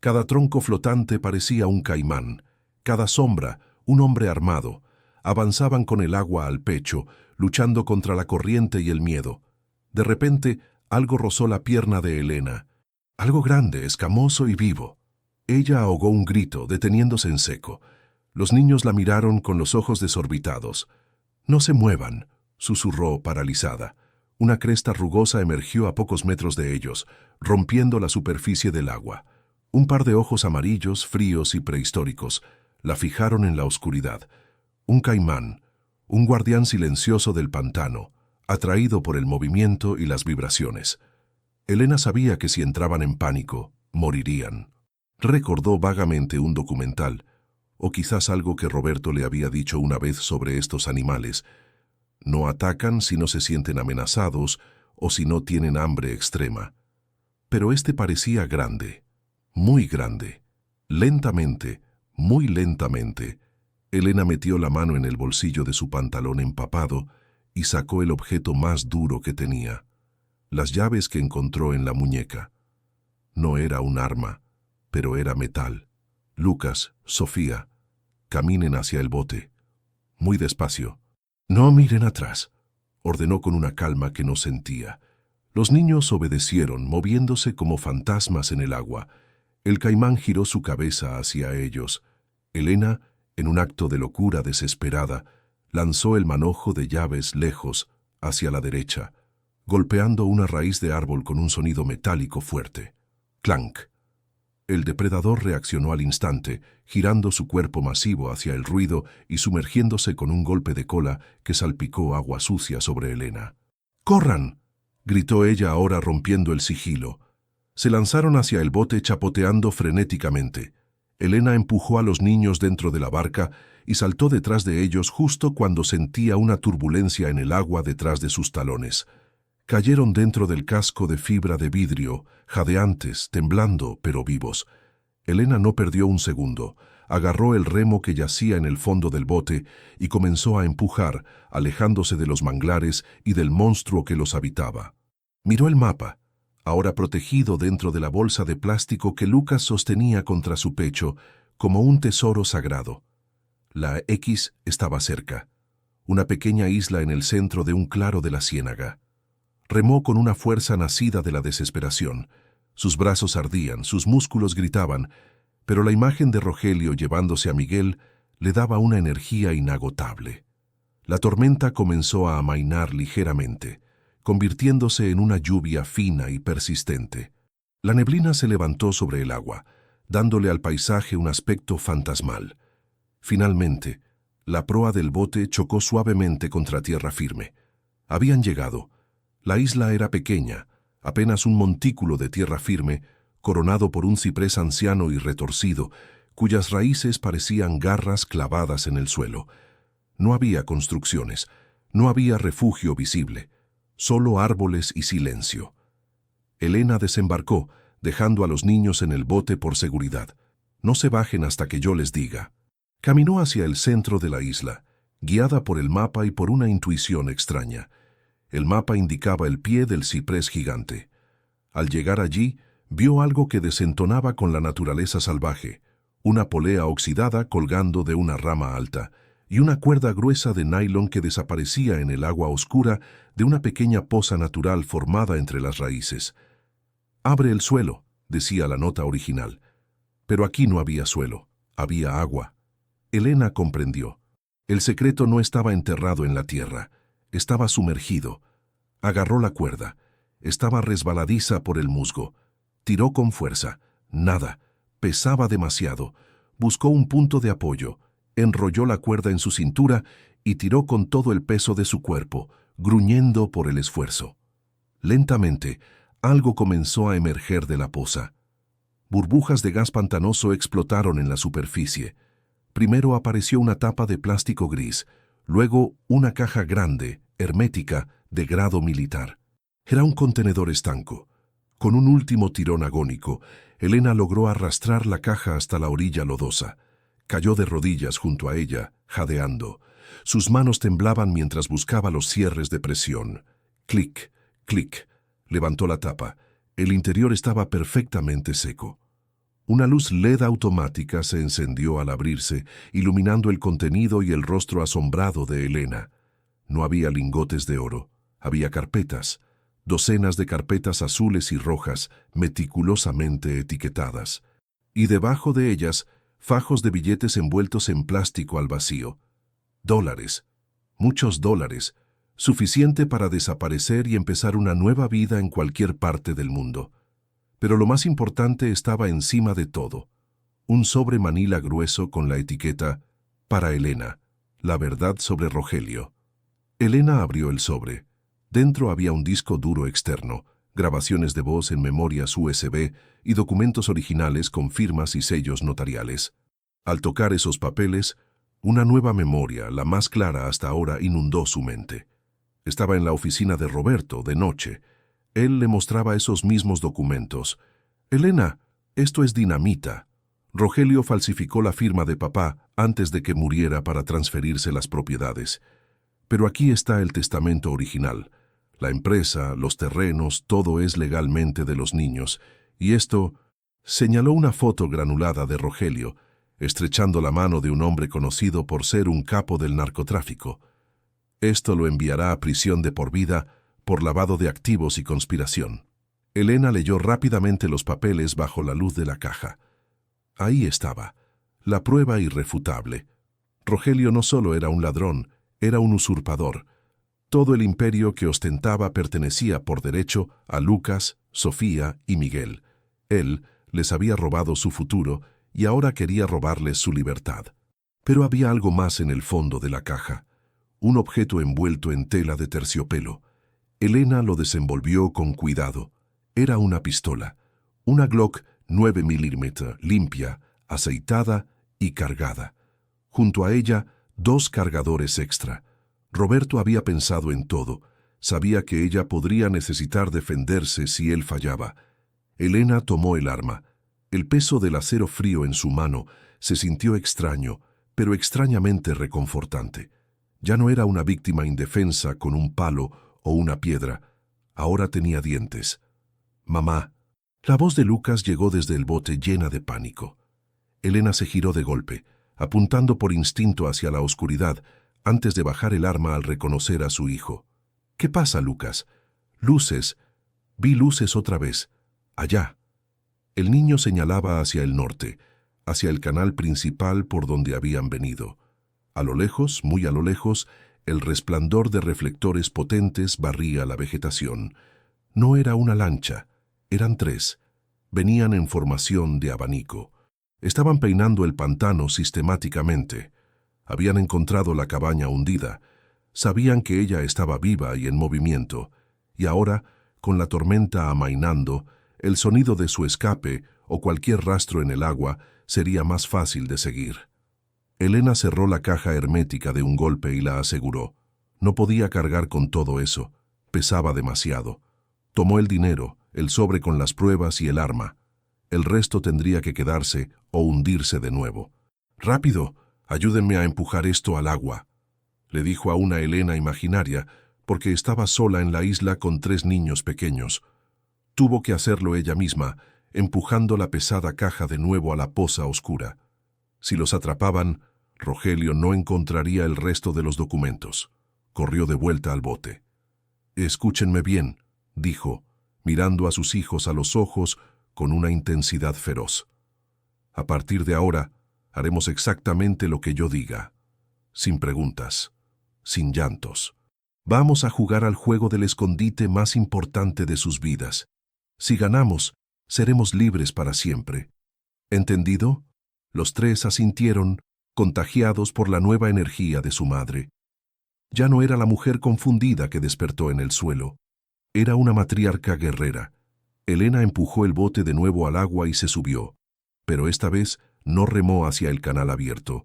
A: Cada tronco flotante parecía un caimán, cada sombra, un hombre armado. Avanzaban con el agua al pecho, luchando contra la corriente y el miedo. De repente, algo rozó la pierna de Elena. Algo grande, escamoso y vivo. Ella ahogó un grito, deteniéndose en seco. Los niños la miraron con los ojos desorbitados. «No se muevan», susurró paralizada. Una cresta rugosa emergió a pocos metros de ellos, rompiendo la superficie del agua. Un par de ojos amarillos, fríos y prehistóricos, la fijaron en la oscuridad. Un caimán, un guardián silencioso del pantano, atraído por el movimiento y las vibraciones. Elena sabía que si entraban en pánico, morirían. Recordó vagamente un documental, o quizás algo que Roberto le había dicho una vez sobre estos animales. No atacan si no se sienten amenazados o si no tienen hambre extrema. Pero este parecía grande, muy grande. Lentamente, muy lentamente, Elena metió la mano en el bolsillo de su pantalón empapado y sacó el objeto más duro que tenía, las llaves que encontró en la muñeca. No era un arma, pero era metal. Lucas, Sofía, caminen hacia el bote. Muy despacio. No miren atrás, ordenó con una calma que no sentía. Los niños obedecieron, moviéndose como fantasmas en el agua. El caimán giró su cabeza hacia ellos. Elena, en un acto de locura desesperada, lanzó el manojo de llaves lejos, hacia la derecha, golpeando una raíz de árbol con un sonido metálico fuerte. Clank. El depredador reaccionó al instante, girando su cuerpo masivo hacia el ruido y sumergiéndose con un golpe de cola que salpicó agua sucia sobre Elena. ¡Corran!, gritó ella ahora rompiendo el sigilo. Se lanzaron hacia el bote chapoteando frenéticamente. Elena empujó a los niños dentro de la barca y saltó detrás de ellos justo cuando sentía una turbulencia en el agua detrás de sus talones. Cayeron dentro del casco de fibra de vidrio, jadeantes, temblando, pero vivos. Elena no perdió un segundo. Agarró el remo que yacía en el fondo del bote y comenzó a empujar, alejándose de los manglares y del monstruo que los habitaba. Miró el mapa, ahora protegido dentro de la bolsa de plástico que Lucas sostenía contra su pecho, como un tesoro sagrado. La X estaba cerca, una pequeña isla en el centro de un claro de la ciénaga. Remó con una fuerza nacida de la desesperación. Sus brazos ardían, sus músculos gritaban, pero la imagen de Rogelio llevándose a Miguel le daba una energía inagotable. La tormenta comenzó a amainar ligeramente, convirtiéndose en una lluvia fina y persistente. La neblina se levantó sobre el agua, dándole al paisaje un aspecto fantasmal. Finalmente, la proa del bote chocó suavemente contra tierra firme. Habían llegado. La isla era pequeña, apenas un montículo de tierra firme, coronado por un ciprés anciano y retorcido, cuyas raíces parecían garras clavadas en el suelo. No había construcciones, no había refugio visible, solo árboles y silencio. Elena desembarcó, dejando a los niños en el bote por seguridad. No se bajen hasta que yo les diga. Caminó hacia el centro de la isla, guiada por el mapa y por una intuición extraña. El mapa indicaba el pie del ciprés gigante. Al llegar allí, vio algo que desentonaba con la naturaleza salvaje, una polea oxidada colgando de una rama alta y una cuerda gruesa de nylon que desaparecía en el agua oscura de una pequeña poza natural formada entre las raíces. «Abre el suelo», decía la nota original. Pero aquí no había suelo, había agua. Elena comprendió. El secreto no estaba enterrado en la tierra. Estaba sumergido. Agarró la cuerda. Estaba resbaladiza por el musgo. Tiró con fuerza. Nada. Pesaba demasiado. Buscó un punto de apoyo. Enrolló la cuerda en su cintura y tiró con todo el peso de su cuerpo, gruñendo por el esfuerzo. Lentamente, algo comenzó a emerger de la poza. Burbujas de gas pantanoso explotaron en la superficie. Primero apareció una tapa de plástico gris, luego una caja grande, hermética, de grado militar. Era un contenedor estanco. Con un último tirón agónico, Elena logró arrastrar la caja hasta la orilla lodosa. Cayó de rodillas junto a ella, jadeando. Sus manos temblaban mientras buscaba los cierres de presión. Clic, clic. Levantó la tapa. El interior estaba perfectamente seco. Una luz LED automática se encendió al abrirse, iluminando el contenido y el rostro asombrado de Elena. No había lingotes de oro. Había carpetas, docenas de carpetas azules y rojas, meticulosamente etiquetadas. y debajo de ellas, fajos de billetes envueltos en plástico al vacío. Dólares, muchos dólares, suficiente para desaparecer y empezar una nueva vida en cualquier parte del mundo. Pero lo más importante estaba encima de todo. Un sobre manila grueso con la etiqueta «Para Elena, la verdad sobre Rogelio». Elena abrió el sobre. Dentro había un disco duro externo, grabaciones de voz en memorias USB y documentos originales con firmas y sellos notariales. Al tocar esos papeles, una nueva memoria, la más clara hasta ahora, inundó su mente. Estaba en la oficina de Roberto, de noche. Él le mostraba esos mismos documentos. «Elena, esto es dinamita». Rogelio falsificó la firma de papá antes de que muriera para transferirse las propiedades. Pero aquí está el testamento original. La empresa, los terrenos, todo es legalmente de los niños. Y esto... Señaló una foto granulada de Rogelio, estrechando la mano de un hombre conocido por ser un capo del narcotráfico. Esto lo enviará a prisión de por vida por lavado de activos y conspiración. Elena leyó rápidamente los papeles bajo la luz de la caja. Ahí estaba, la prueba irrefutable. Rogelio no solo era un ladrón, era un usurpador. Todo el imperio que ostentaba pertenecía por derecho a Lucas, Sofía y Miguel. Él les había robado su futuro y ahora quería robarles su libertad. Pero había algo más en el fondo de la caja. Un objeto envuelto en tela de terciopelo. Elena lo desenvolvió con cuidado. Era una pistola, una Glock 9 mm, limpia, aceitada y cargada. Junto a ella, 2 cargadores extra. Roberto había pensado en todo. Sabía que ella podría necesitar defenderse si él fallaba. Elena tomó el arma. El peso del acero frío en su mano se sintió extraño, pero extrañamente reconfortante. Ya no era una víctima indefensa con un palo o una piedra. Ahora tenía dientes. «Mamá». La voz de Lucas llegó desde el bote llena de pánico. Elena se giró de golpe, apuntando por instinto hacia la oscuridad, antes de bajar el arma al reconocer a su hijo. «¿Qué pasa, Lucas?» «Luces». Vi luces otra vez. Allá. El niño señalaba hacia el norte, hacia el canal principal por donde habían venido. A lo lejos, muy a lo lejos, el resplandor de reflectores potentes barría la vegetación. No era una lancha, eran 3. Venían en formación de abanico. Estaban peinando el pantano sistemáticamente. Habían encontrado la cabaña hundida. Sabían que ella estaba viva y en movimiento. Y ahora, con la tormenta amainando, el sonido de su escape o cualquier rastro en el agua sería más fácil de seguir. Elena cerró la caja hermética de un golpe y la aseguró. No podía cargar con todo eso. Pesaba demasiado. Tomó el dinero, el sobre con las pruebas y el arma. El resto tendría que quedarse o hundirse de nuevo. «Rápido, ayúdenme a empujar esto al agua», le dijo a una Elena imaginaria, porque estaba sola en la isla con 3 niños pequeños. Tuvo que hacerlo ella misma, empujando la pesada caja de nuevo a la poza oscura. Si los atrapaban, Rogelio no encontraría el resto de los documentos. Corrió de vuelta al bote. «Escúchenme bien», dijo, mirando a sus hijos a los ojos con una intensidad feroz. «A partir de ahora, haremos exactamente lo que yo diga. Sin preguntas, sin llantos. Vamos a jugar al juego del escondite más importante de sus vidas. Si ganamos, seremos libres para siempre. ¿Entendido?» Los 3 asintieron, contagiados por la nueva energía de su madre. Ya no era la mujer confundida que despertó en el suelo. Era una matriarca guerrera. Elena empujó el bote de nuevo al agua y se subió. Pero esta vez no remó hacia el canal abierto.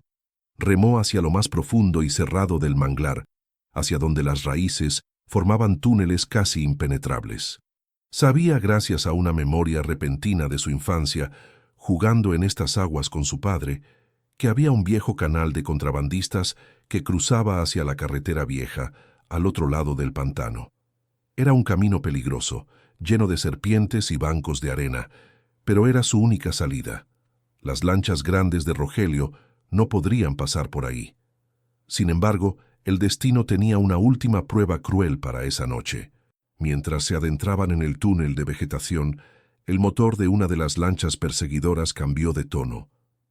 A: Remó hacia lo más profundo y cerrado del manglar, hacia donde las raíces formaban túneles casi impenetrables. Sabía, gracias a una memoria repentina de su infancia, jugando en estas aguas con su padre, que había un viejo canal de contrabandistas que cruzaba hacia la carretera vieja, al otro lado del pantano. Era un camino peligroso, lleno de serpientes y bancos de arena, pero era su única salida. Las lanchas grandes de Rogelio no podrían pasar por ahí. Sin embargo, el destino tenía una última prueba cruel para esa noche. Mientras se adentraban en el túnel de vegetación, El motor de una de las lanchas perseguidoras cambió de tono.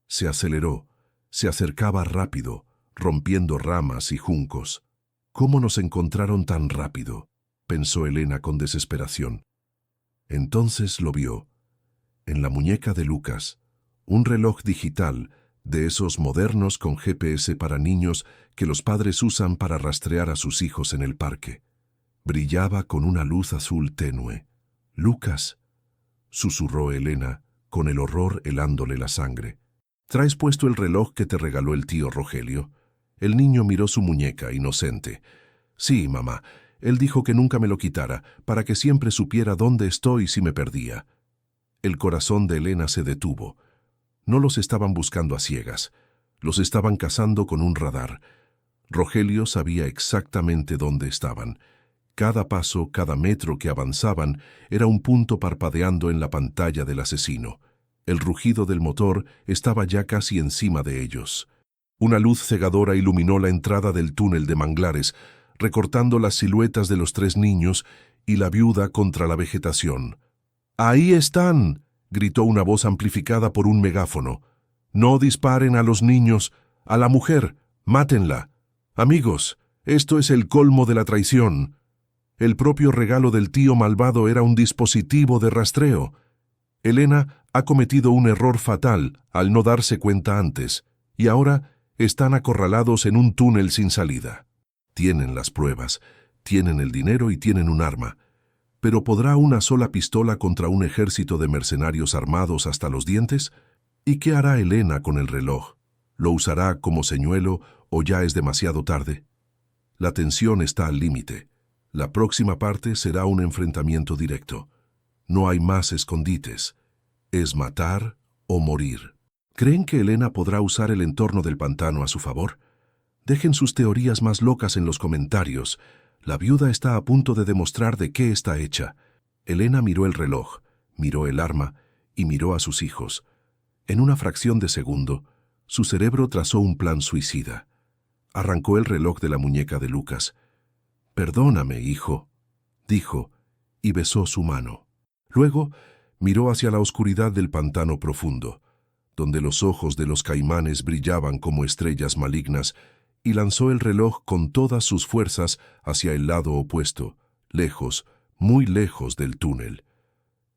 A: Se aceleró, se acercaba rápido, rompiendo ramas y juncos. ¿Cómo nos encontraron tan rápido?, pensó Elena con desesperación. Entonces lo vio. En la muñeca de Lucas, un reloj digital, de esos modernos con GPS para niños que los padres usan para rastrear a sus hijos en el parque. Brillaba con una luz azul tenue. «Lucas», susurró Elena, con el horror helándole la sangre. «¿Traes puesto el reloj que te regaló el tío Rogelio?» El niño miró su muñeca, inocente. «Sí, mamá. Él dijo que nunca me lo quitara, para que siempre supiera dónde estoy si me perdía». El corazón de Elena se detuvo. No los estaban buscando a ciegas. Los estaban cazando con un radar. Rogelio sabía exactamente dónde estaban. Cada paso, cada metro que avanzaban era un punto parpadeando en la pantalla del asesino. El rugido del motor estaba ya casi encima de ellos. Una luz cegadora iluminó la entrada del túnel de manglares, recortando las siluetas de los 3 niños y la viuda contra la vegetación. «¡Ahí están!», gritó una voz amplificada por un megáfono. «No disparen a los niños, a la mujer, mátenla. Amigos, esto es el colmo de la traición». El propio regalo del tío malvado era un dispositivo de rastreo. Elena ha cometido un error fatal al no darse cuenta antes, y ahora están acorralados en un túnel sin salida. Tienen las pruebas, tienen el dinero y tienen un arma. ¿Pero podrá una sola pistola contra un ejército de mercenarios armados hasta los dientes? ¿Y qué hará Elena con el reloj? ¿Lo usará como señuelo o ya es demasiado tarde? La tensión está al límite. La próxima parte será un enfrentamiento directo. No hay más escondites. Es matar o morir. ¿Creen que Elena podrá usar el entorno del pantano a su favor? Dejen sus teorías más locas en los comentarios. La viuda está a punto de demostrar de qué está hecha. Elena miró el reloj, miró el arma y miró a sus hijos. En una fracción de segundo, su cerebro trazó un plan suicida. Arrancó el reloj de la muñeca de Lucas. «Perdóname, hijo», dijo, y besó su mano. Luego miró hacia la oscuridad del pantano profundo, donde los ojos de los caimanes brillaban como estrellas malignas, y lanzó el reloj con todas sus fuerzas hacia el lado opuesto, lejos, muy lejos del túnel.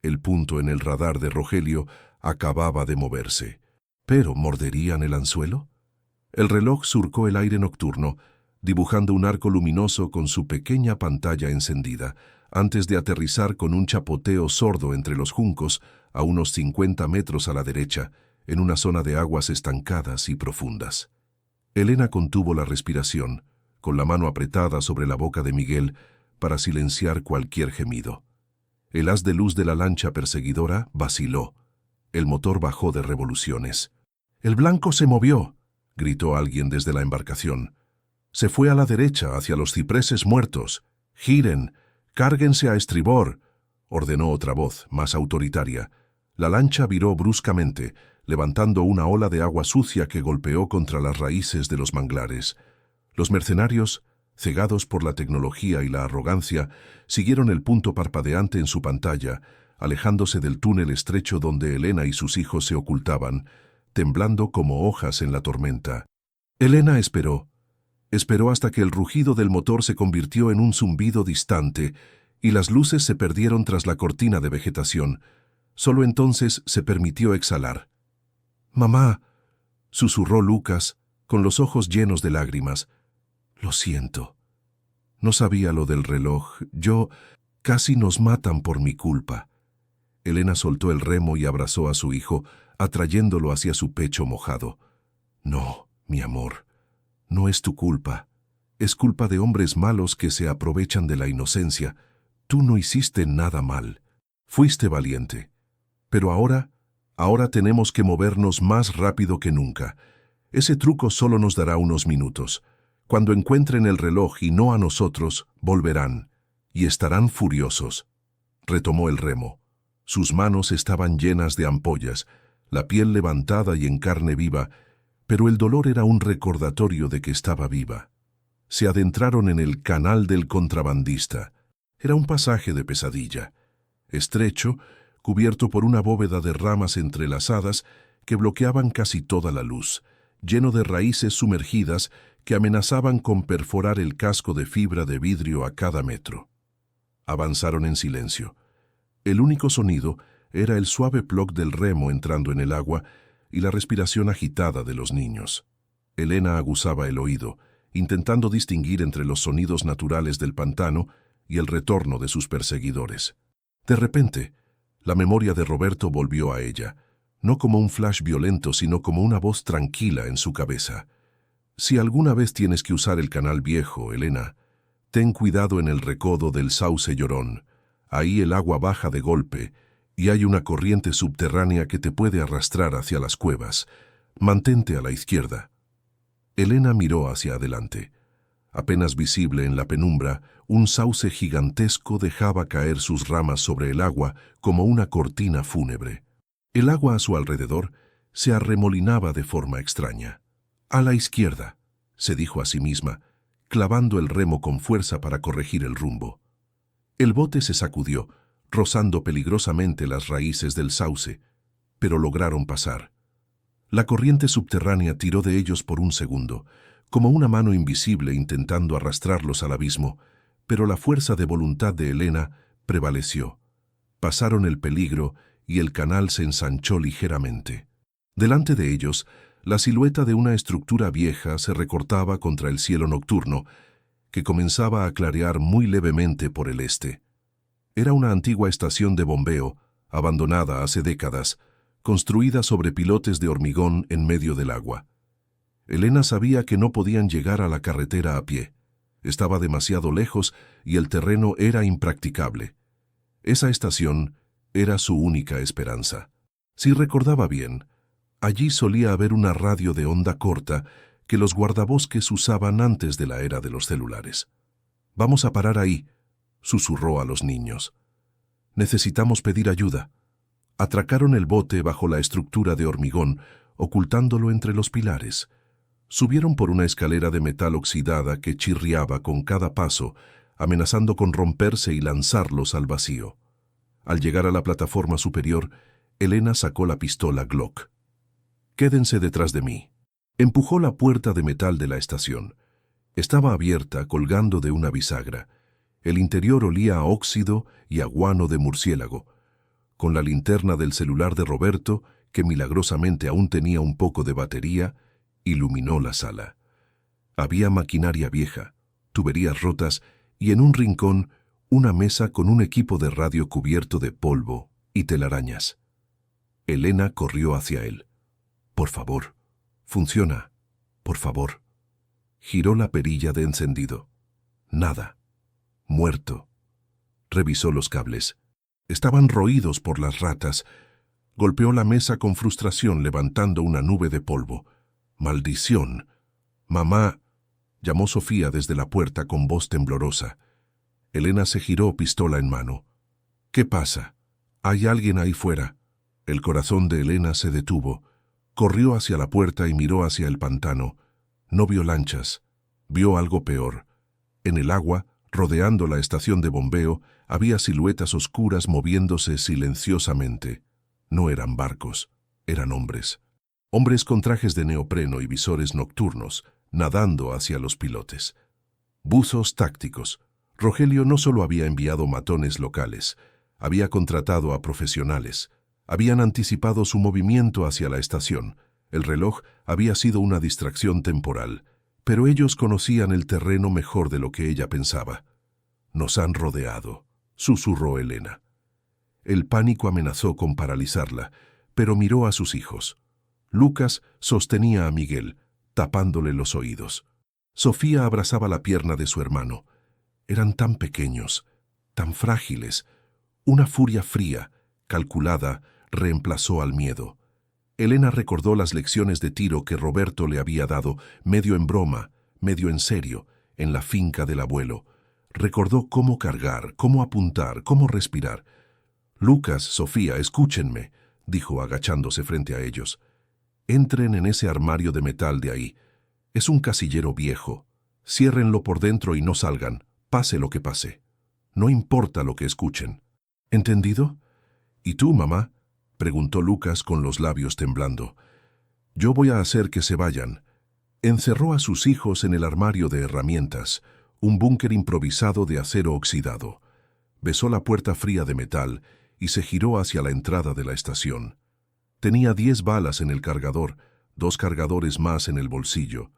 A: El punto en el radar de Rogelio acababa de moverse. ¿Pero morderían el anzuelo? El reloj surcó el aire nocturno, dibujando un arco luminoso con su pequeña pantalla encendida, antes de aterrizar con un chapoteo sordo entre los juncos a unos 50 metros a la derecha, en una zona de aguas estancadas y profundas. Elena contuvo la respiración, con la mano apretada sobre la boca de Miguel para silenciar cualquier gemido. El haz de luz de la lancha perseguidora vaciló. El motor bajó de revoluciones. «¡El blanco se movió!», gritó alguien desde la embarcación. «Se fue a la derecha, hacia los cipreses muertos. Giren, cárguense a estribor», ordenó otra voz, más autoritaria. La lancha viró bruscamente, levantando una ola de agua sucia que golpeó contra las raíces de los manglares. Los mercenarios, cegados por la tecnología y la arrogancia, siguieron el punto parpadeante en su pantalla, alejándose del túnel estrecho donde Elena y sus hijos se ocultaban, temblando como hojas en la tormenta. Elena esperó. Esperó hasta que el rugido del motor se convirtió en un zumbido distante y las luces se perdieron tras la cortina de vegetación. Solo entonces se permitió exhalar. «Mamá», susurró Lucas, con los ojos llenos de lágrimas. «Lo siento. No sabía lo del reloj. Casi nos matan por mi culpa». Elena soltó el remo y abrazó a su hijo, atrayéndolo hacia su pecho mojado. «No, mi amor. No es tu culpa. Es culpa de hombres malos que se aprovechan de la inocencia. Tú no hiciste nada mal. Fuiste valiente. Pero ahora tenemos que movernos más rápido que nunca. Ese truco solo nos dará unos minutos. Cuando encuentren el reloj y no a nosotros, volverán. Y estarán furiosos». Retomó el remo. Sus manos estaban llenas de ampollas, la piel levantada y en carne viva, pero el dolor era un recordatorio de que estaba viva. Se adentraron en el canal del contrabandista. Era un pasaje de pesadilla. Estrecho, cubierto por una bóveda de ramas entrelazadas que bloqueaban casi toda la luz, lleno de raíces sumergidas que amenazaban con perforar el casco de fibra de vidrio a cada metro. Avanzaron en silencio. El único sonido era el suave ploc del remo entrando en el agua y la respiración agitada de los niños. Elena aguzaba el oído, intentando distinguir entre los sonidos naturales del pantano y el retorno de sus perseguidores. De repente, la memoria de Roberto volvió a ella, no como un flash violento, sino como una voz tranquila en su cabeza. Si alguna vez tienes que usar el canal viejo, Elena, ten cuidado en el recodo del sauce llorón. Ahí el agua baja de golpe y hay una corriente subterránea que te puede arrastrar hacia las cuevas. Mantente a la izquierda. Elena miró hacia adelante. Apenas visible en la penumbra, un sauce gigantesco dejaba caer sus ramas sobre el agua como una cortina fúnebre. El agua a su alrededor se arremolinaba de forma extraña. «A la izquierda», se dijo a sí misma, clavando el remo con fuerza para corregir el rumbo. El bote se sacudió, rozando peligrosamente las raíces del sauce, pero lograron pasar. La corriente subterránea tiró de ellos por un segundo, como una mano invisible intentando arrastrarlos al abismo, pero la fuerza de voluntad de Elena prevaleció. Pasaron el peligro y el canal se ensanchó ligeramente. Delante de ellos, la silueta de una estructura vieja se recortaba contra el cielo nocturno, que comenzaba a clarear muy levemente por el este. Era una antigua estación de bombeo, abandonada hace décadas, construida sobre pilotes de hormigón en medio del agua. Elena sabía que no podían llegar a la carretera a pie. Estaba demasiado lejos y el terreno era impracticable. Esa estación era su única esperanza. Si recordaba bien, allí solía haber una radio de onda corta que los guardabosques usaban antes de la era de los celulares. «Vamos a parar ahí», susurró a los niños. «Necesitamos pedir ayuda». Atracaron el bote bajo la estructura de hormigón, ocultándolo entre los pilares. Subieron por una escalera de metal oxidada que chirriaba con cada paso, amenazando con romperse y lanzarlos al vacío. Al llegar a la plataforma superior, Elena sacó la pistola Glock. «Quédense detrás de mí». Empujó la puerta de metal de la estación. Estaba abierta, colgando de una bisagra. El interior olía a óxido y a guano de murciélago. Con la linterna del celular de Roberto, que milagrosamente aún tenía un poco de batería, iluminó la sala. Había maquinaria vieja, tuberías rotas y en un rincón una mesa con un equipo de radio cubierto de polvo y telarañas. Elena corrió hacia él. «Por favor, funciona, por favor». Giró la perilla de encendido. Nada. Muerto. Revisó los cables. Estaban roídos por las ratas. Golpeó la mesa con frustración, levantando una nube de polvo. «¡Maldición! Mamá», llamó Sofía desde la puerta con voz temblorosa. Elena se giró, pistola en mano. «¿Qué pasa? ¿Hay alguien ahí fuera?» El corazón de Elena se detuvo. Corrió hacia la puerta y miró hacia el pantano. No vio lanchas. Vio algo peor. En el agua, rodeando la estación de bombeo, había siluetas oscuras moviéndose silenciosamente. No eran barcos, eran hombres. Hombres con trajes de neopreno y visores nocturnos, nadando hacia los pilotes. Buzos tácticos. Rogelio no solo había enviado matones locales, había contratado a profesionales. Habían anticipado su movimiento hacia la estación. El reloj había sido una distracción temporal, pero ellos conocían el terreno mejor de lo que ella pensaba. «Nos han rodeado», susurró Elena. El pánico amenazó con paralizarla, pero miró a sus hijos. Lucas sostenía a Miguel, tapándole los oídos. Sofía abrazaba la pierna de su hermano. Eran tan pequeños, tan frágiles. Una furia fría, calculada, reemplazó al miedo. Elena recordó las lecciones de tiro que Roberto le había dado, medio en broma, medio en serio, en la finca del abuelo. Recordó cómo cargar, cómo apuntar, cómo respirar. «Lucas, Sofía, escúchenme», dijo agachándose frente a ellos. «Entren en ese armario de metal de ahí. Es un casillero viejo. Ciérrenlo por dentro y no salgan, pase lo que pase. No importa lo que escuchen. ¿Entendido?» ¿Y tú, mamá?, preguntó Lucas con los labios temblando. Yo voy a hacer que se vayan. Encerró a sus hijos en el armario de herramientas, un búnker improvisado de acero oxidado. Besó la puerta fría de metal y se giró hacia la entrada de la estación. Tenía 10 balas en el cargador, 2 cargadores más en el bolsillo,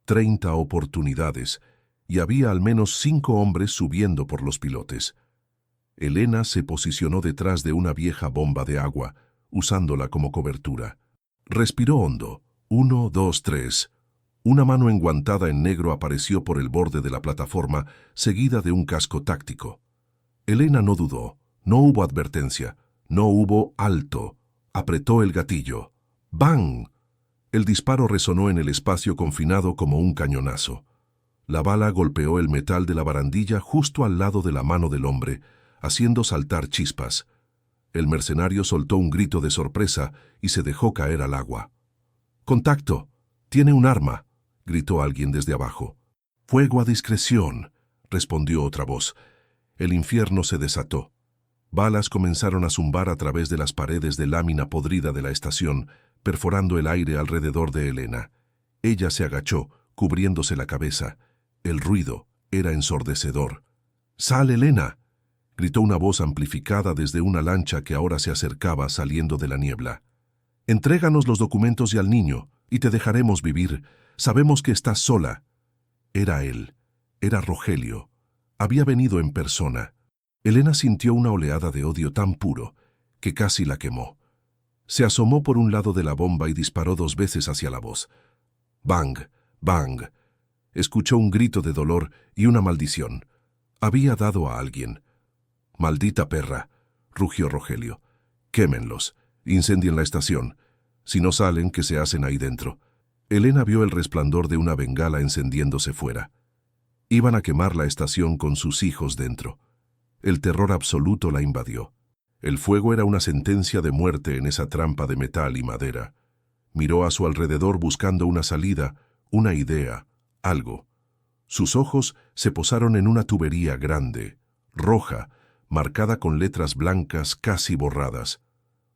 A: 30 oportunidades, y había al menos 5 hombres subiendo por los pilotes. Elena se posicionó detrás de una vieja bomba de agua, usándola como cobertura. Respiró hondo. 1, 2, 3. Una mano enguantada en negro apareció por el borde de la plataforma, seguida de un casco táctico. Elena no dudó. No hubo advertencia. No hubo alto. Apretó el gatillo. ¡Bang! El disparo resonó en el espacio confinado como un cañonazo. La bala golpeó el metal de la barandilla justo al lado de la mano del hombre, haciendo saltar chispas. El mercenario soltó un grito de sorpresa y se dejó caer al agua. ¡Contacto! ¡Tiene un arma!, gritó alguien desde abajo. «Fuego a discreción», respondió otra voz. El infierno se desató. Balas comenzaron a zumbar a través de las paredes de lámina podrida de la estación, perforando el aire alrededor de Elena. Ella se agachó, cubriéndose la cabeza. El ruido era ensordecedor. «¡Sal, Elena!», gritó una voz amplificada desde una lancha que ahora se acercaba saliendo de la niebla. «Entréganos los documentos y al niño, y te dejaremos vivir. Sabemos que estás sola». Era él. Era Rogelio. Había venido en persona. Elena sintió una oleada de odio tan puro que casi la quemó. Se asomó por un lado de la bomba y disparó 2 veces hacia la voz. «Bang, bang». Escuchó un grito de dolor y una maldición. Había dado a alguien. «Maldita perra», rugió Rogelio. «Quémenlos. Incendien la estación. Si no salen, ¿qué se hacen ahí dentro?». Elena vio el resplandor de una bengala encendiéndose fuera. Iban a quemar la estación con sus hijos dentro. El terror absoluto la invadió. El fuego era una sentencia de muerte en esa trampa de metal y madera. Miró a su alrededor buscando una salida, una idea, algo. Sus ojos se posaron en una tubería grande, roja, marcada con letras blancas casi borradas.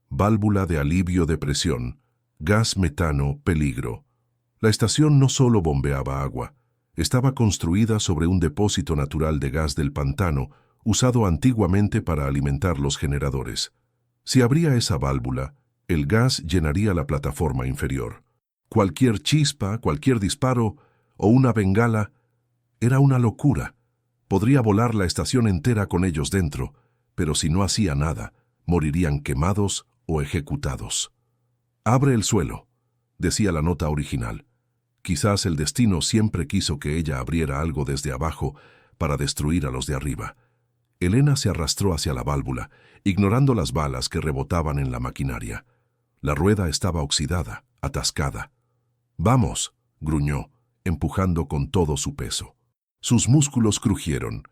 A: Válvula de alivio de presión, gas metano, peligro. La estación no solo bombeaba agua, estaba construida sobre un depósito natural de gas del pantano, usado antiguamente para alimentar los generadores. Si abría esa válvula, el gas llenaría la plataforma inferior. Cualquier chispa, cualquier disparo o una bengala era una locura. Podría volar la estación entera con ellos dentro, pero si no hacía nada, morirían quemados o ejecutados. «Abre el suelo», decía la nota original. Quizás el destino siempre quiso que ella abriera algo desde abajo para destruir a los de arriba. Elena se arrastró hacia la válvula, ignorando las balas que rebotaban en la maquinaria. La rueda estaba oxidada, atascada. «Vamos», gruñó, empujando con todo su peso. Sus músculos crujieron.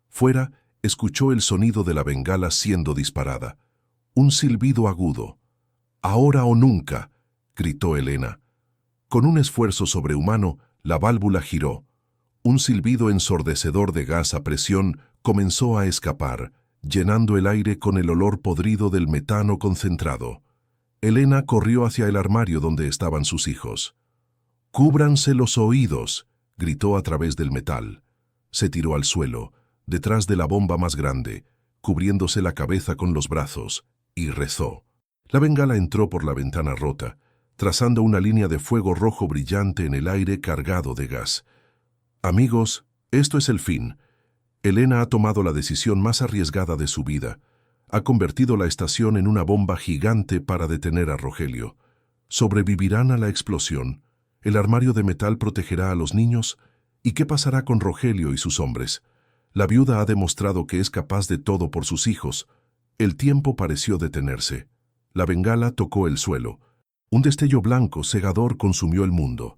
A: Fuera, escuchó el sonido de la bengala siendo disparada. Un silbido agudo. «Ahora o nunca», gritó Elena. Con un esfuerzo sobrehumano, la válvula giró. Un silbido ensordecedor de gas a presión comenzó a escapar, llenando el aire con el olor podrido del metano concentrado. Elena corrió hacia el armario donde estaban sus hijos. «¡Cúbranse los oídos!», gritó a través del metal. Se tiró al suelo, detrás de la bomba más grande, cubriéndose la cabeza con los brazos, y rezó. La bengala entró por la ventana rota, trazando una línea de fuego rojo brillante en el aire cargado de gas. «Amigos, esto es el fin. Elena ha tomado la decisión más arriesgada de su vida. Ha convertido la estación en una bomba gigante para detener a Rogelio. ¿Sobrevivirán a la explosión? ¿El armario de metal protegerá a los niños? ¿Y qué pasará con Rogelio y sus hombres? La viuda ha demostrado que es capaz de todo por sus hijos». El tiempo pareció detenerse. La bengala tocó el suelo. Un destello blanco cegador consumió el mundo.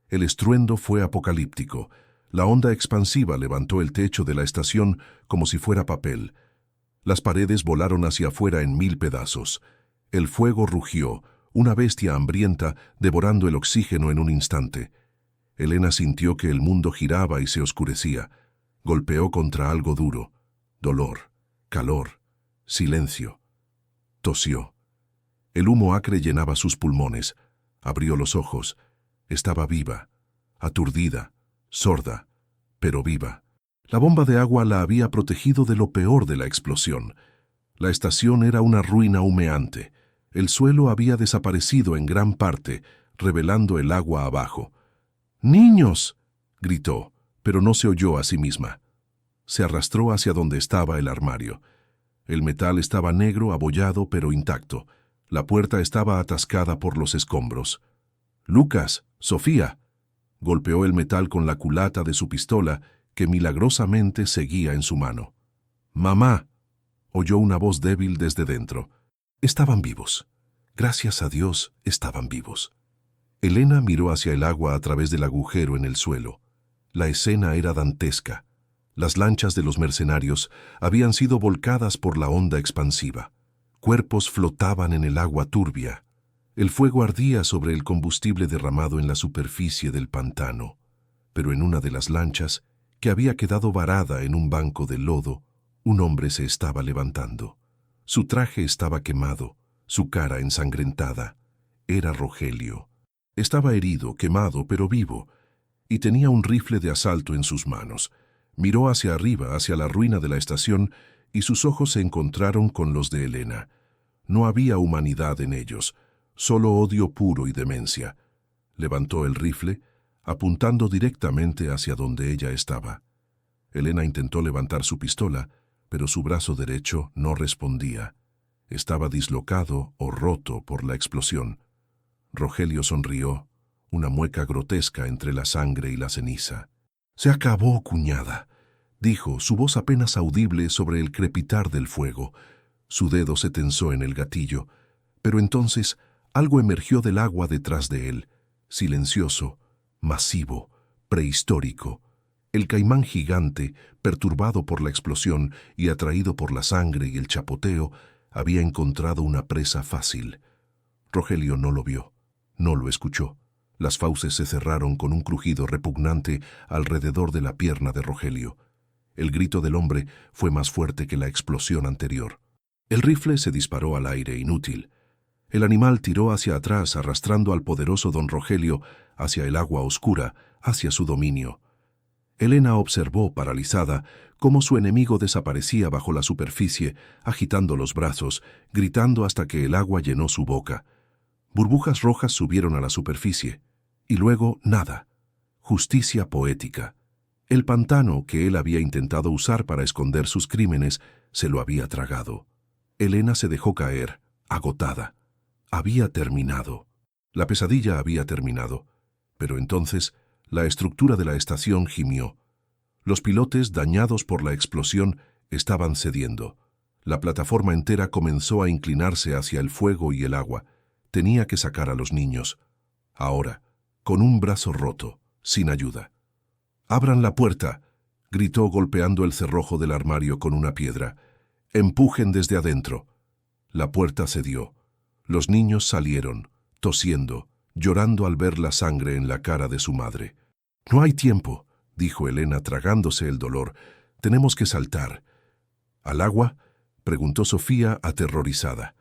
A: El estruendo fue apocalíptico. La onda expansiva levantó el techo de la estación como si fuera papel. Las paredes volaron hacia afuera en 1000 pedazos. El fuego rugió, una bestia hambrienta devorando el oxígeno en un instante. Elena sintió que el mundo giraba y se oscurecía. Golpeó contra algo duro. Dolor, calor, silencio. Tosió. El humo acre llenaba sus pulmones. Abrió los ojos. Estaba viva, aturdida, sorda, pero viva. La bomba de agua la había protegido de lo peor de la explosión. La estación era una ruina humeante. El suelo había desaparecido en gran parte, revelando el agua abajo. ¡Niños!, gritó, pero no se oyó a sí misma. Se arrastró hacia donde estaba el armario. El metal estaba negro, abollado, pero intacto. La puerta estaba atascada por los escombros. «Lucas, Sofía», golpeó el metal con la culata de su pistola, que milagrosamente seguía en su mano. «Mamá», oyó una voz débil desde dentro. Estaban vivos. Gracias a Dios, estaban vivos. Elena miró hacia el agua a través del agujero en el suelo. La escena era dantesca. Las lanchas de los mercenarios habían sido volcadas por la onda expansiva. Cuerpos flotaban en el agua turbia. El fuego ardía sobre el combustible derramado en la superficie del pantano. Pero en una de las lanchas, que había quedado varada en un banco de lodo, un hombre se estaba levantando. Su traje estaba quemado, su cara ensangrentada. Era Rogelio. Estaba herido, quemado, pero vivo, y tenía un rifle de asalto en sus manos. Miró hacia arriba, hacia la ruina de la estación, y sus ojos se encontraron con los de Elena. No había humanidad en ellos, solo odio puro y demencia. Levantó el rifle, apuntando directamente hacia donde ella estaba. Elena intentó levantar su pistola, pero su brazo derecho no respondía. Estaba dislocado o roto por la explosión. Rogelio sonrió, una mueca grotesca entre la sangre y la ceniza. «Se acabó, cuñada», dijo, su voz apenas audible sobre el crepitar del fuego. Su dedo se tensó en el gatillo, pero entonces algo emergió del agua detrás de él, silencioso, masivo, prehistórico. El caimán gigante, perturbado por la explosión y atraído por la sangre y el chapoteo, había encontrado una presa fácil. Rogelio no lo vio, no lo escuchó. Las fauces se cerraron con un crujido repugnante alrededor de la pierna de Rogelio. El grito del hombre fue más fuerte que la explosión anterior. El rifle se disparó al aire, inútil. El animal tiró hacia atrás, arrastrando al poderoso don Rogelio hacia el agua oscura, hacia su dominio. Elena observó, paralizada, cómo su enemigo desaparecía bajo la superficie, agitando los brazos, gritando hasta que el agua llenó su boca. Burbujas rojas subieron a la superficie, y luego nada. Justicia poética. El pantano que él había intentado usar para esconder sus crímenes se lo había tragado. Elena se dejó caer, agotada. Había terminado. La pesadilla había terminado. Pero entonces la estructura de la estación gimió. Los pilotes, dañados por la explosión, estaban cediendo. La plataforma entera comenzó a inclinarse hacia el fuego y el agua. Tenía que sacar a los niños. Ahora, con un brazo roto, sin ayuda. «¡Abran la puerta!», gritó golpeando el cerrojo del armario con una piedra. «¡Empujen desde adentro!». La puerta cedió. Los niños salieron, tosiendo, llorando al ver la sangre en la cara de su madre. «No hay tiempo», dijo Elena tragándose el dolor. «Tenemos que saltar». «¿Al agua?», preguntó Sofía aterrorizada.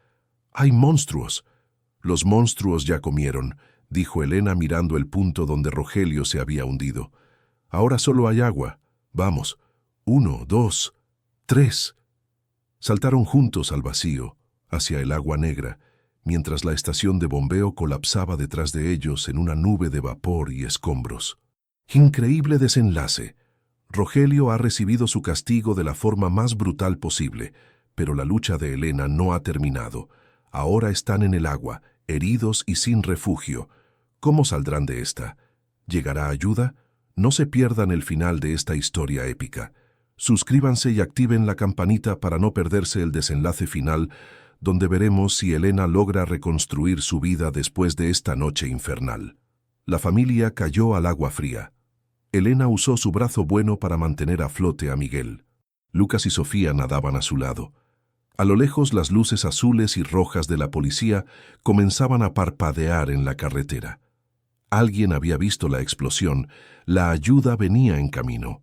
A: «Hay monstruos». «Los monstruos ya comieron», dijo Elena mirando el punto donde Rogelio se había hundido. «Ahora solo hay agua. Vamos. 1, 2, 3». Saltaron juntos al vacío, hacia el agua negra, mientras la estación de bombeo colapsaba detrás de ellos en una nube de vapor y escombros. Increíble desenlace. Rogelio ha recibido su castigo de la forma más brutal posible, pero la lucha de Elena no ha terminado. Ahora están en el agua, heridos y sin refugio. ¿Cómo saldrán de esta? ¿Llegará ayuda? No se pierdan el final de esta historia épica. Suscríbanse y activen la campanita para no perderse el desenlace final, donde veremos si Elena logra reconstruir su vida después de esta noche infernal. La familia cayó al agua fría. Elena usó su brazo bueno para mantener a flote a Miguel. Lucas y Sofía nadaban a su lado. A lo lejos las luces azules y rojas de la policía comenzaban a parpadear en la carretera. Alguien había visto la explosión, la ayuda venía en camino.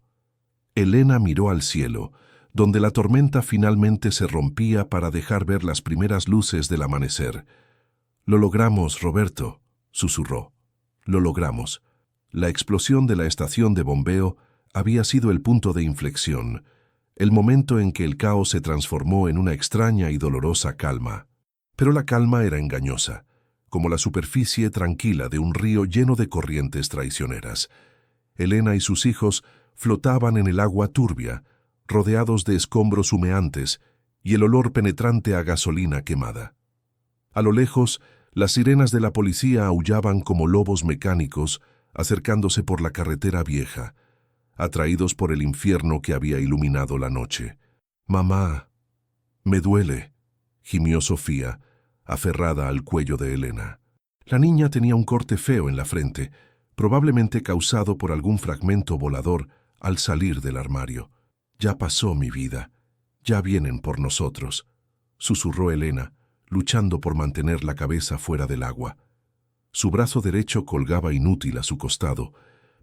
A: Elena miró al cielo, donde la tormenta finalmente se rompía para dejar ver las primeras luces del amanecer. «Lo logramos, Roberto», susurró. «Lo logramos». La explosión de la estación de bombeo había sido el punto de inflexión, el momento en que el caos se transformó en una extraña y dolorosa calma. Pero la calma era engañosa, como la superficie tranquila de un río lleno de corrientes traicioneras. Elena y sus hijos flotaban en el agua turbia, rodeados de escombros humeantes y el olor penetrante a gasolina quemada. A lo lejos, las sirenas de la policía aullaban como lobos mecánicos, acercándose por la carretera vieja, atraídos por el infierno que había iluminado la noche. «Mamá, me duele», gimió Sofía, aferrada al cuello de Elena. La niña tenía un corte feo en la frente, probablemente causado por algún fragmento volador al salir del armario. «Ya pasó, mi vida. Ya vienen por nosotros», susurró Elena, luchando por mantener la cabeza fuera del agua. Su brazo derecho colgaba inútil a su costado,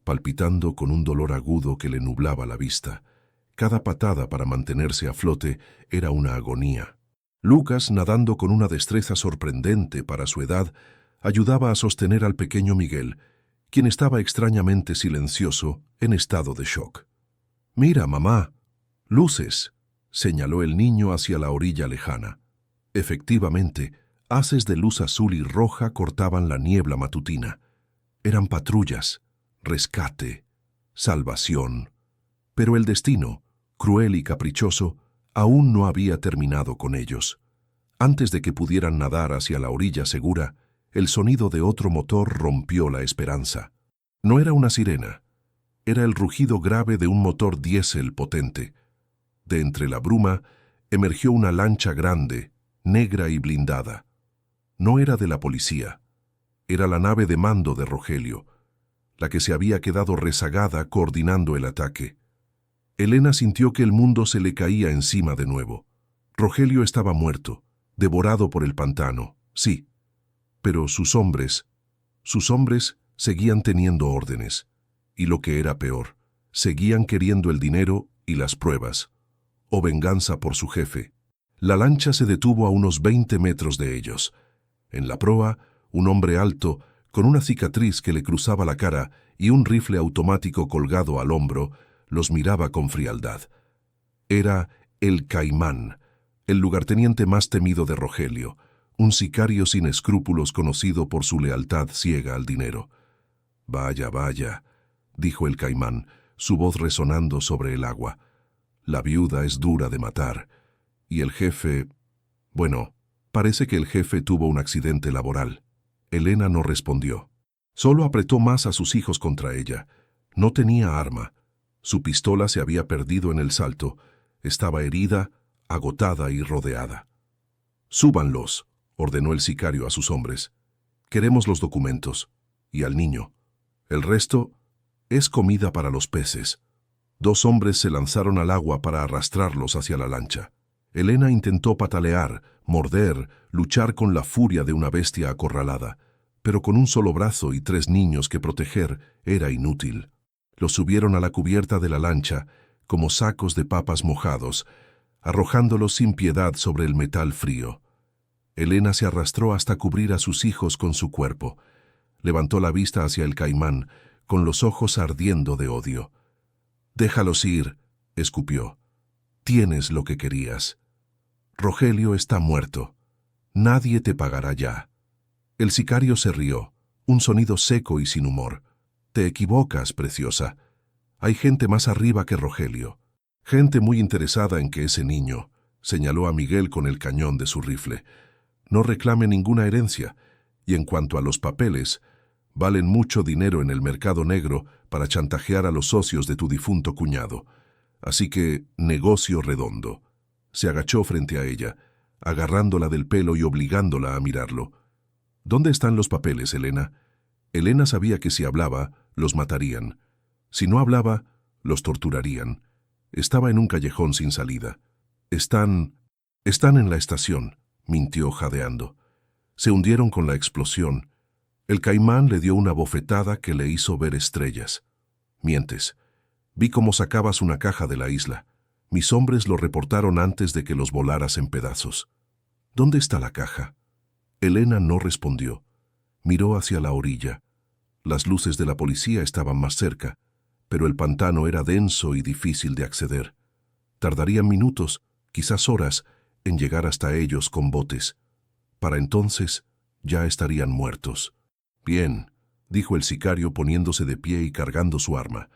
A: palpitando con un dolor agudo que le nublaba la vista. Cada patada para mantenerse a flote era una agonía. Lucas, nadando con una destreza sorprendente para su edad, ayudaba a sostener al pequeño Miguel, quien estaba extrañamente silencioso, en estado de shock. «Mira, mamá, luces», señaló el niño hacia la orilla lejana. Efectivamente, haces de luz azul y roja cortaban la niebla matutina. Eran patrullas, rescate, salvación. Pero el destino, cruel y caprichoso, aún no había terminado con ellos. Antes de que pudieran nadar hacia la orilla segura, el sonido de otro motor rompió la esperanza. No era una sirena, era el rugido grave de un motor diésel potente. De entre la bruma emergió una lancha grande, negra y blindada. No era de la policía, era la nave de mando de Rogelio, la que se había quedado rezagada coordinando el ataque. Elena sintió que el mundo se le caía encima de nuevo. Rogelio estaba muerto, devorado por el pantano, sí, pero sus hombres seguían teniendo órdenes, y lo que era peor, seguían queriendo el dinero y las pruebas, o venganza por su jefe. La lancha se detuvo a unos 20 metros de ellos. En la proa, un hombre alto, con una cicatriz que le cruzaba la cara y un rifle automático colgado al hombro, los miraba con frialdad. Era el Caimán, el lugarteniente más temido de Rogelio, un sicario sin escrúpulos conocido por su lealtad ciega al dinero. «Vaya, vaya», dijo el Caimán, su voz resonando sobre el agua. «La viuda es dura de matar. Y el jefe... Bueno, parece que el jefe tuvo un accidente laboral». Elena no respondió. Solo apretó más a sus hijos contra ella. No tenía arma. Su pistola se había perdido en el salto. Estaba herida, agotada y rodeada. «Súbanlos», ordenó el sicario a sus hombres. «Queremos los documentos. Y al niño. El resto es comida para los peces». 2 hombres se lanzaron al agua para arrastrarlos hacia la lancha. Elena intentó patalear, morder, luchar con la furia de una bestia acorralada, pero con un solo brazo y 3 niños que proteger era inútil. Los subieron a la cubierta de la lancha como sacos de papas mojados, arrojándolos sin piedad sobre el metal frío. Elena se arrastró hasta cubrir a sus hijos con su cuerpo. Levantó la vista hacia el Caimán, con los ojos ardiendo de odio. «Déjalos ir», escupió. «Tienes lo que querías. Rogelio está muerto. Nadie te pagará ya». El sicario se rió, un sonido seco y sin humor. «Te equivocas, preciosa. Hay gente más arriba que Rogelio. Gente muy interesada en que ese niño», señaló a Miguel con el cañón de su rifle, «no reclame ninguna herencia, y en cuanto a los papeles, valen mucho dinero en el mercado negro para chantajear a los socios de tu difunto cuñado. Así que, negocio redondo». Se agachó frente a ella, agarrándola del pelo y obligándola a mirarlo. «¿Dónde están los papeles, Elena?» Elena sabía que si hablaba, los matarían. Si no hablaba, los torturarían. Estaba en un callejón sin salida. Están en la estación», mintió jadeando. «Se hundieron con la explosión. El Caimán le dio una bofetada que le hizo ver estrellas». «Mientes. Vi cómo sacabas una caja de la isla. Mis hombres lo reportaron antes de que los volaras en pedazos. ¿Dónde está la caja? Elena no respondió. Miró hacia la orilla. Las luces de la policía estaban más cerca, pero el pantano era denso y difícil de acceder. Tardarían minutos, quizás horas, en llegar hasta ellos con botes. Para entonces, ya estarían muertos. Bien, dijo el sicario poniéndose de pie y cargando su arma.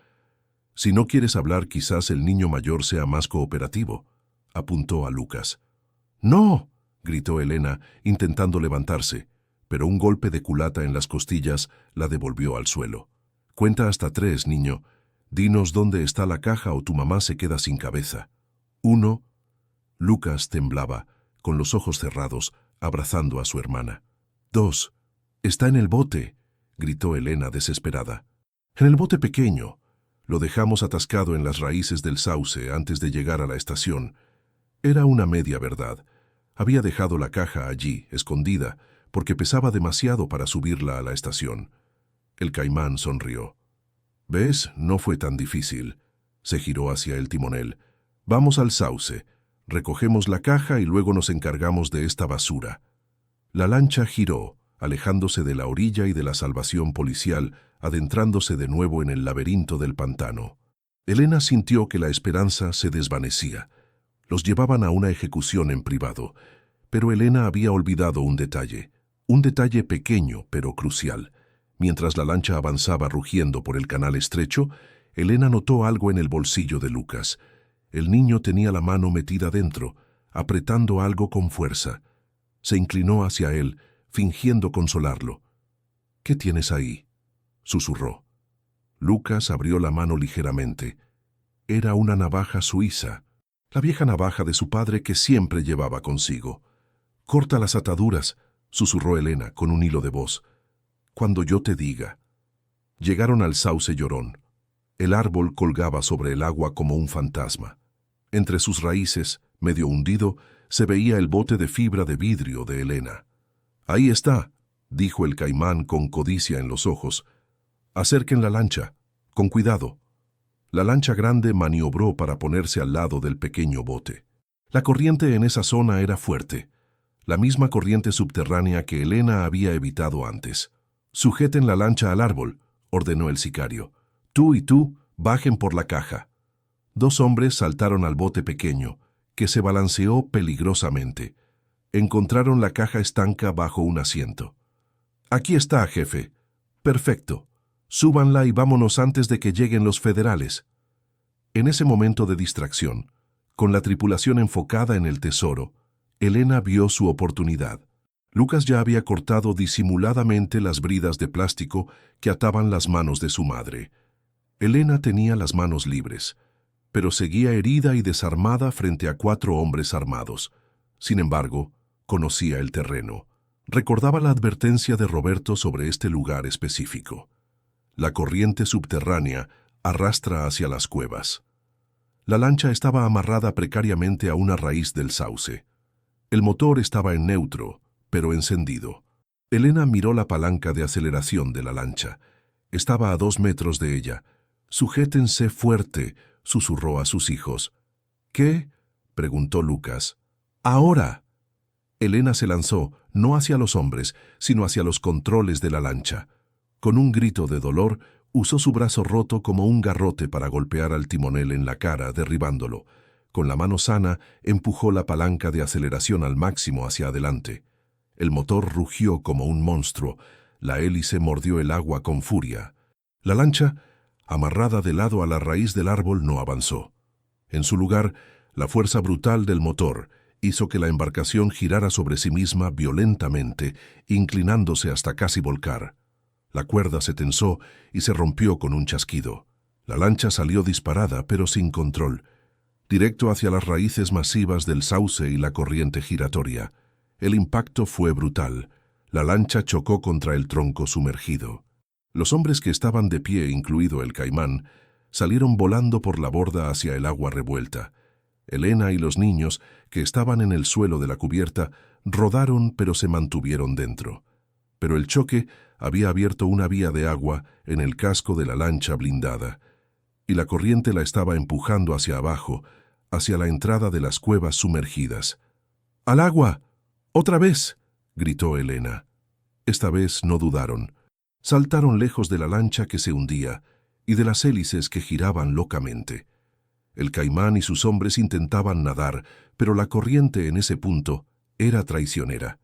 A: Si no quieres hablar, quizás el niño mayor sea más cooperativo, apuntó a Lucas. ¡No!, gritó Elena, intentando levantarse, pero un golpe de culata en las costillas la devolvió al suelo. Cuenta hasta 3, niño. Dinos dónde está la caja o tu mamá se queda sin cabeza. 1. Lucas temblaba, con los ojos cerrados, abrazando a su hermana. 2. Está en el bote, gritó Elena desesperada. En el bote pequeño. Lo dejamos atascado en las raíces del sauce antes de llegar a la estación. Era una media verdad. Había dejado la caja allí, escondida, porque pesaba demasiado para subirla a la estación. El caimán sonrió. ¿Ves? No fue tan difícil. Se giró hacia el timonel. Vamos al sauce. Recogemos la caja y luego nos encargamos de esta basura. La lancha giró, alejándose de la orilla y de la salvación policial, adentrándose de nuevo en el laberinto del pantano. Elena sintió que la esperanza se desvanecía. Los llevaban a una ejecución en privado, pero Elena había olvidado un detalle pequeño pero crucial. Mientras la lancha avanzaba rugiendo por el canal estrecho, Elena notó algo en el bolsillo de Lucas. El niño tenía la mano metida dentro, apretando algo con fuerza. Se inclinó hacia él, fingiendo consolarlo. «¿Qué tienes ahí?», susurró. Lucas abrió la mano ligeramente. Era una navaja suiza, la vieja navaja de su padre que siempre llevaba consigo. «Corta las ataduras», susurró Elena con un hilo de voz. «Cuando yo te diga». Llegaron al sauce llorón. El árbol colgaba sobre el agua como un fantasma. Entre sus raíces, medio hundido, se veía el bote de fibra de vidrio de Elena. «Ahí está», dijo el caimán con codicia en los ojos. «Acerquen la lancha, con cuidado». La lancha grande maniobró para ponerse al lado del pequeño bote. La corriente en esa zona era fuerte, la misma corriente subterránea que Elena había evitado antes. «Sujeten la lancha al árbol», ordenó el sicario. «Tú y tú, bajen por la caja». 2 hombres saltaron al bote pequeño, que se balanceó peligrosamente. Encontraron la caja estanca bajo un asiento. «Aquí está, jefe». «Perfecto. Súbanla y vámonos antes de que lleguen los federales». En ese momento de distracción, con la tripulación enfocada en el tesoro, Elena vio su oportunidad. Lucas ya había cortado disimuladamente las bridas de plástico que ataban las manos de su madre. Elena tenía las manos libres, pero seguía herida y desarmada frente a 4 hombres armados. Sin embargo, conocía el terreno. Recordaba la advertencia de Roberto sobre este lugar específico. La corriente subterránea arrastra hacia las cuevas. La lancha estaba amarrada precariamente a una raíz del sauce. El motor estaba en neutro, pero encendido. Elena miró la palanca de aceleración de la lancha. Estaba a 2 metros de ella. «Sujétense fuerte», susurró a sus hijos. «¿Qué?», preguntó Lucas. «Ahora». Elena se lanzó, no hacia los hombres, sino hacia los controles de la lancha. Con un grito de dolor, usó su brazo roto como un garrote para golpear al timonel en la cara, derribándolo. Con la mano sana, empujó la palanca de aceleración al máximo hacia adelante. El motor rugió como un monstruo. La hélice mordió el agua con furia. La lancha, amarrada de lado a la raíz del árbol, no avanzó. En su lugar, la fuerza brutal del motor hizo que la embarcación girara sobre sí misma violentamente, inclinándose hasta casi volcar. La cuerda se tensó y se rompió con un chasquido. La lancha salió disparada, pero sin control, directo hacia las raíces masivas del sauce y la corriente giratoria. El impacto fue brutal. La lancha chocó contra el tronco sumergido. Los hombres que estaban de pie, incluido el caimán, salieron volando por la borda hacia el agua revuelta. Elena y los niños, que estaban en el suelo de la cubierta, rodaron pero se mantuvieron dentro. Pero el choque había abierto una vía de agua en el casco de la lancha blindada, y la corriente la estaba empujando hacia abajo, hacia la entrada de las cuevas sumergidas. ¡Al agua! ¡Otra vez!, gritó Elena. Esta vez no dudaron. Saltaron lejos de la lancha que se hundía y de las hélices que giraban locamente. El caimán y sus hombres intentaban nadar, pero la corriente en ese punto era traicionera.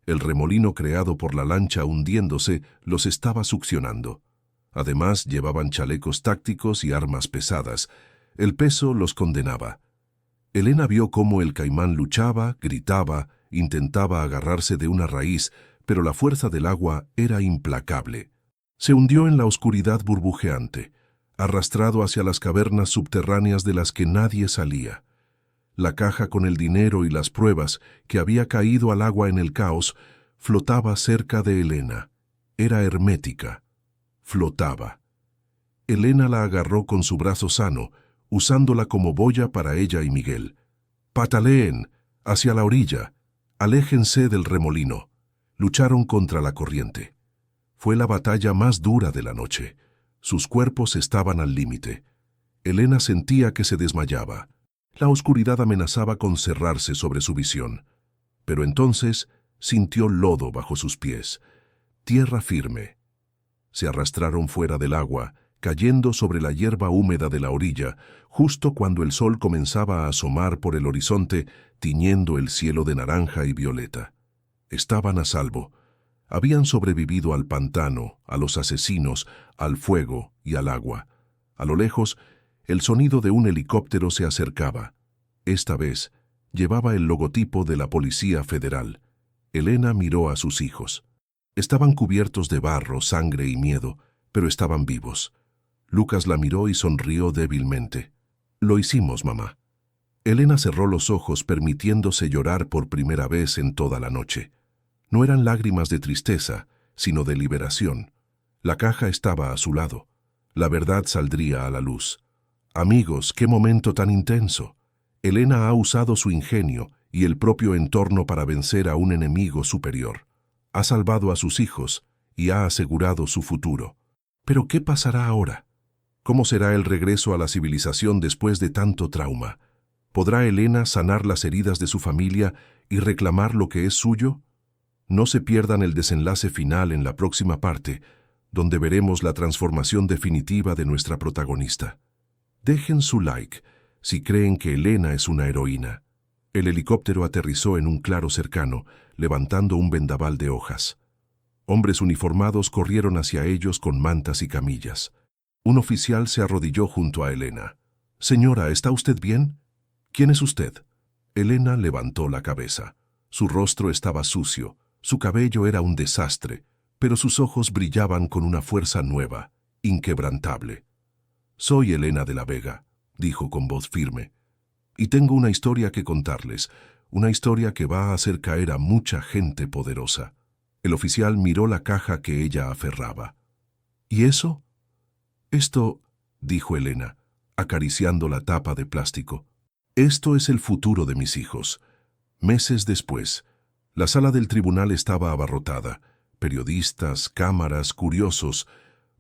A: El remolino creado por la lancha hundiéndose los estaba succionando. Además, llevaban chalecos tácticos y armas pesadas. El peso los condenaba. Elena vio cómo el caimán luchaba, gritaba, intentaba agarrarse de una raíz, pero la fuerza del agua era implacable. Se hundió en la oscuridad burbujeante, arrastrado hacia las cavernas subterráneas de las que nadie salía. La caja con el dinero y las pruebas, que había caído al agua en el caos, flotaba cerca de Elena. Era hermética. Flotaba. Elena la agarró con su brazo sano, usándola como boya para ella y Miguel. «Pataleen, hacia la orilla. Aléjense del remolino». Lucharon contra la corriente. Fue la batalla más dura de la noche. Sus cuerpos estaban al límite. Elena sentía que se desmayaba. La oscuridad amenazaba con cerrarse sobre su visión. Pero entonces sintió lodo bajo sus pies, tierra firme. Se arrastraron fuera del agua, cayendo sobre la hierba húmeda de la orilla, justo cuando el sol comenzaba a asomar por el horizonte, tiñendo el cielo de naranja y violeta. Estaban a salvo. Habían sobrevivido al pantano, a los asesinos, al fuego y al agua. A lo lejos, el sonido de un helicóptero se acercaba. Esta vez, llevaba el logotipo de la Policía Federal. Elena miró a sus hijos. Estaban cubiertos de barro, sangre y miedo, pero estaban vivos. Lucas la miró y sonrió débilmente. «Lo hicimos, mamá». Elena cerró los ojos permitiéndose llorar por primera vez en toda la noche. No eran lágrimas de tristeza, sino de liberación. La caja estaba a su lado. La verdad saldría a la luz. Amigos, qué momento tan intenso. Elena ha usado su ingenio y el propio entorno para vencer a un enemigo superior. Ha salvado a sus hijos y ha asegurado su futuro. Pero ¿qué pasará ahora? ¿Cómo será el regreso a la civilización después de tanto trauma? ¿Podrá Elena sanar las heridas de su familia y reclamar lo que es suyo? No se pierdan el desenlace final en la próxima parte, donde veremos la transformación definitiva de nuestra protagonista. Dejen su like si creen que Elena es una heroína. El helicóptero aterrizó en un claro cercano, levantando un vendaval de hojas. Hombres uniformados corrieron hacia ellos con mantas y camillas. Un oficial se arrodilló junto a Elena. «Señora, ¿está usted bien? ¿Quién es usted?» Elena levantó la cabeza. Su rostro estaba sucio, su cabello era un desastre, pero sus ojos brillaban con una fuerza nueva, inquebrantable. «Soy Elena de la Vega», dijo con voz firme, «y tengo una historia que contarles, una historia que va a hacer caer a mucha gente poderosa». El oficial miró la caja que ella aferraba. «¿Y eso?» «Esto», dijo Elena, acariciando la tapa de plástico, «esto es el futuro de mis hijos». Meses después, la sala del tribunal estaba abarrotada. Periodistas, cámaras, curiosos.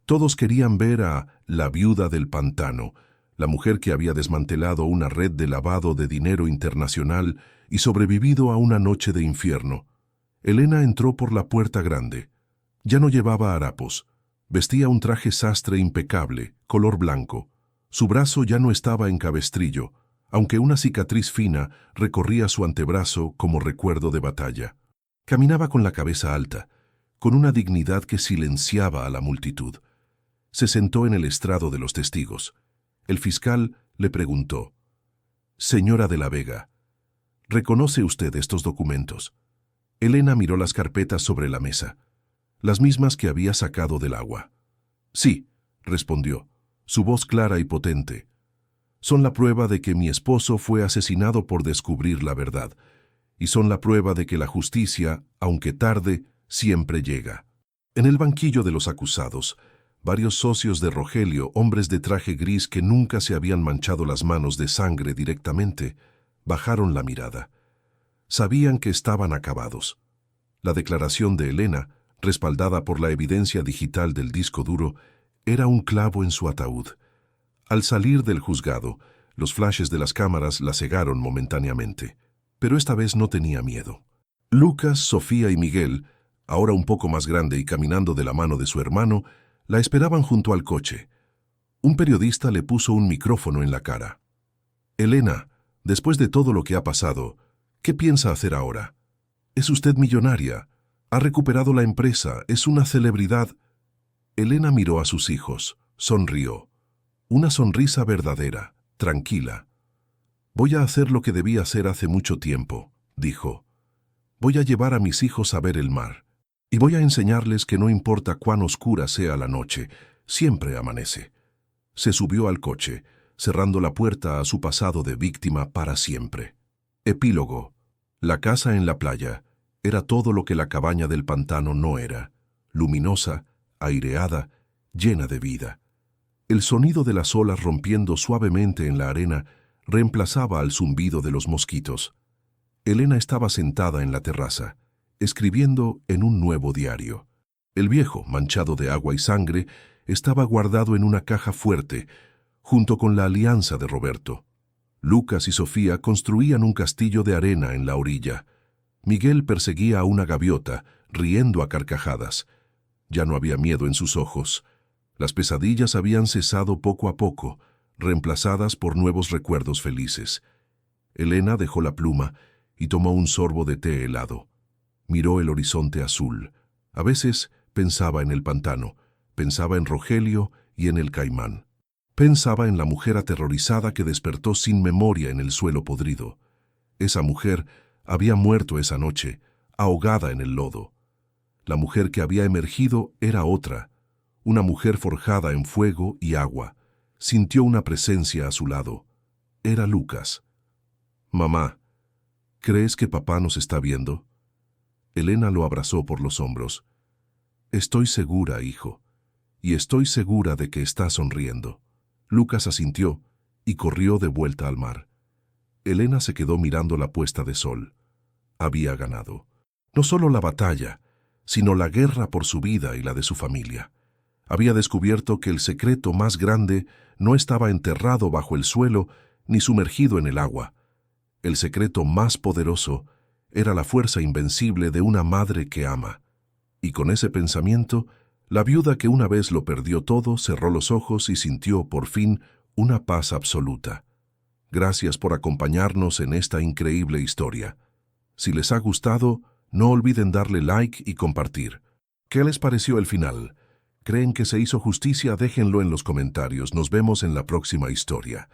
A: Todos querían ver a la viuda del pantano, la mujer que había desmantelado una red de lavado de dinero internacional y sobrevivido a una noche de infierno. Elena entró por la puerta grande. Ya no llevaba harapos. Vestía un traje sastre impecable, color blanco. Su brazo ya no estaba en cabestrillo, aunque una cicatriz fina recorría su antebrazo como recuerdo de batalla. Caminaba con la cabeza alta, con una dignidad que silenciaba a la multitud. Se sentó en el estrado de los testigos. El fiscal le preguntó: «Señora de la Vega, ¿reconoce usted estos documentos?» Elena miró las carpetas sobre la mesa, las mismas que había sacado del agua. «Sí», respondió, su voz clara y potente. «Son la prueba de que mi esposo fue asesinado por descubrir la verdad, y son la prueba de que la justicia, aunque tarde, siempre llega». En el banquillo de los acusados, varios socios de Rogelio, hombres de traje gris que nunca se habían manchado las manos de sangre directamente, bajaron la mirada. Sabían que estaban acabados. La declaración de Elena, respaldada por la evidencia digital del disco duro, era un clavo en su ataúd. Al salir del juzgado, Los flashes de las cámaras la cegaron momentáneamente, pero esta vez no tenía miedo. Lucas, Sofía y Miguel, ahora un poco más grande y caminando de la mano de su hermano, la esperaban junto al coche. Un periodista le puso un micrófono en la cara. «Elena, después de todo lo que ha pasado, ¿qué piensa hacer ahora? Es usted millonaria, ha recuperado la empresa, es una celebridad». Elena miró a sus hijos, sonrió. Una sonrisa verdadera, tranquila. «Voy a hacer lo que debí hacer hace mucho tiempo», dijo. «Voy a llevar a mis hijos a ver el mar. Y voy a enseñarles que no importa cuán oscura sea la noche, siempre amanece». Se subió al coche, cerrando la puerta a su pasado de víctima para siempre. Epílogo. La casa en la playa era todo lo que la cabaña del pantano no era: luminosa, aireada, llena de vida. El sonido de las olas rompiendo suavemente en la arena reemplazaba al zumbido de los mosquitos. Elena estaba sentada en la terraza, escribiendo en un nuevo diario. El viejo, manchado de agua y sangre, estaba guardado en una caja fuerte, junto con la alianza de Roberto. Lucas y Sofía construían un castillo de arena en la orilla. Miguel perseguía a una gaviota, riendo a carcajadas. Ya no había miedo en sus ojos. Las pesadillas habían cesado poco a poco, reemplazadas por nuevos recuerdos felices. Elena dejó la pluma y tomó un sorbo de té helado. Miró el horizonte azul. A veces pensaba en el pantano, pensaba en Rogelio y en el caimán. Pensaba en la mujer aterrorizada que despertó sin memoria en el suelo podrido. Esa mujer había muerto esa noche, ahogada en el lodo. La mujer que había emergido era otra, una mujer forjada en fuego y agua. Sintió una presencia a su lado. Era Lucas. «Mamá, ¿crees que papá nos está viendo?» Elena lo abrazó por los hombros. «Estoy segura, hijo, y estoy segura de que está sonriendo». Lucas asintió y corrió de vuelta al mar. Elena se quedó mirando la puesta de sol. Había ganado. No solo la batalla, sino la guerra por su vida y la de su familia. Había descubierto que el secreto más grande no estaba enterrado bajo el suelo ni sumergido en el agua. El secreto más poderoso era la fuerza invencible de una madre que ama. Y con ese pensamiento, la viuda que una vez lo perdió todo cerró los ojos y sintió, por fin, una paz absoluta. Gracias por acompañarnos en esta increíble historia. Si les ha gustado, no olviden darle like y compartir. ¿Qué les pareció el final? ¿Creen que se hizo justicia? Déjenlo en los comentarios. Nos vemos en la próxima historia.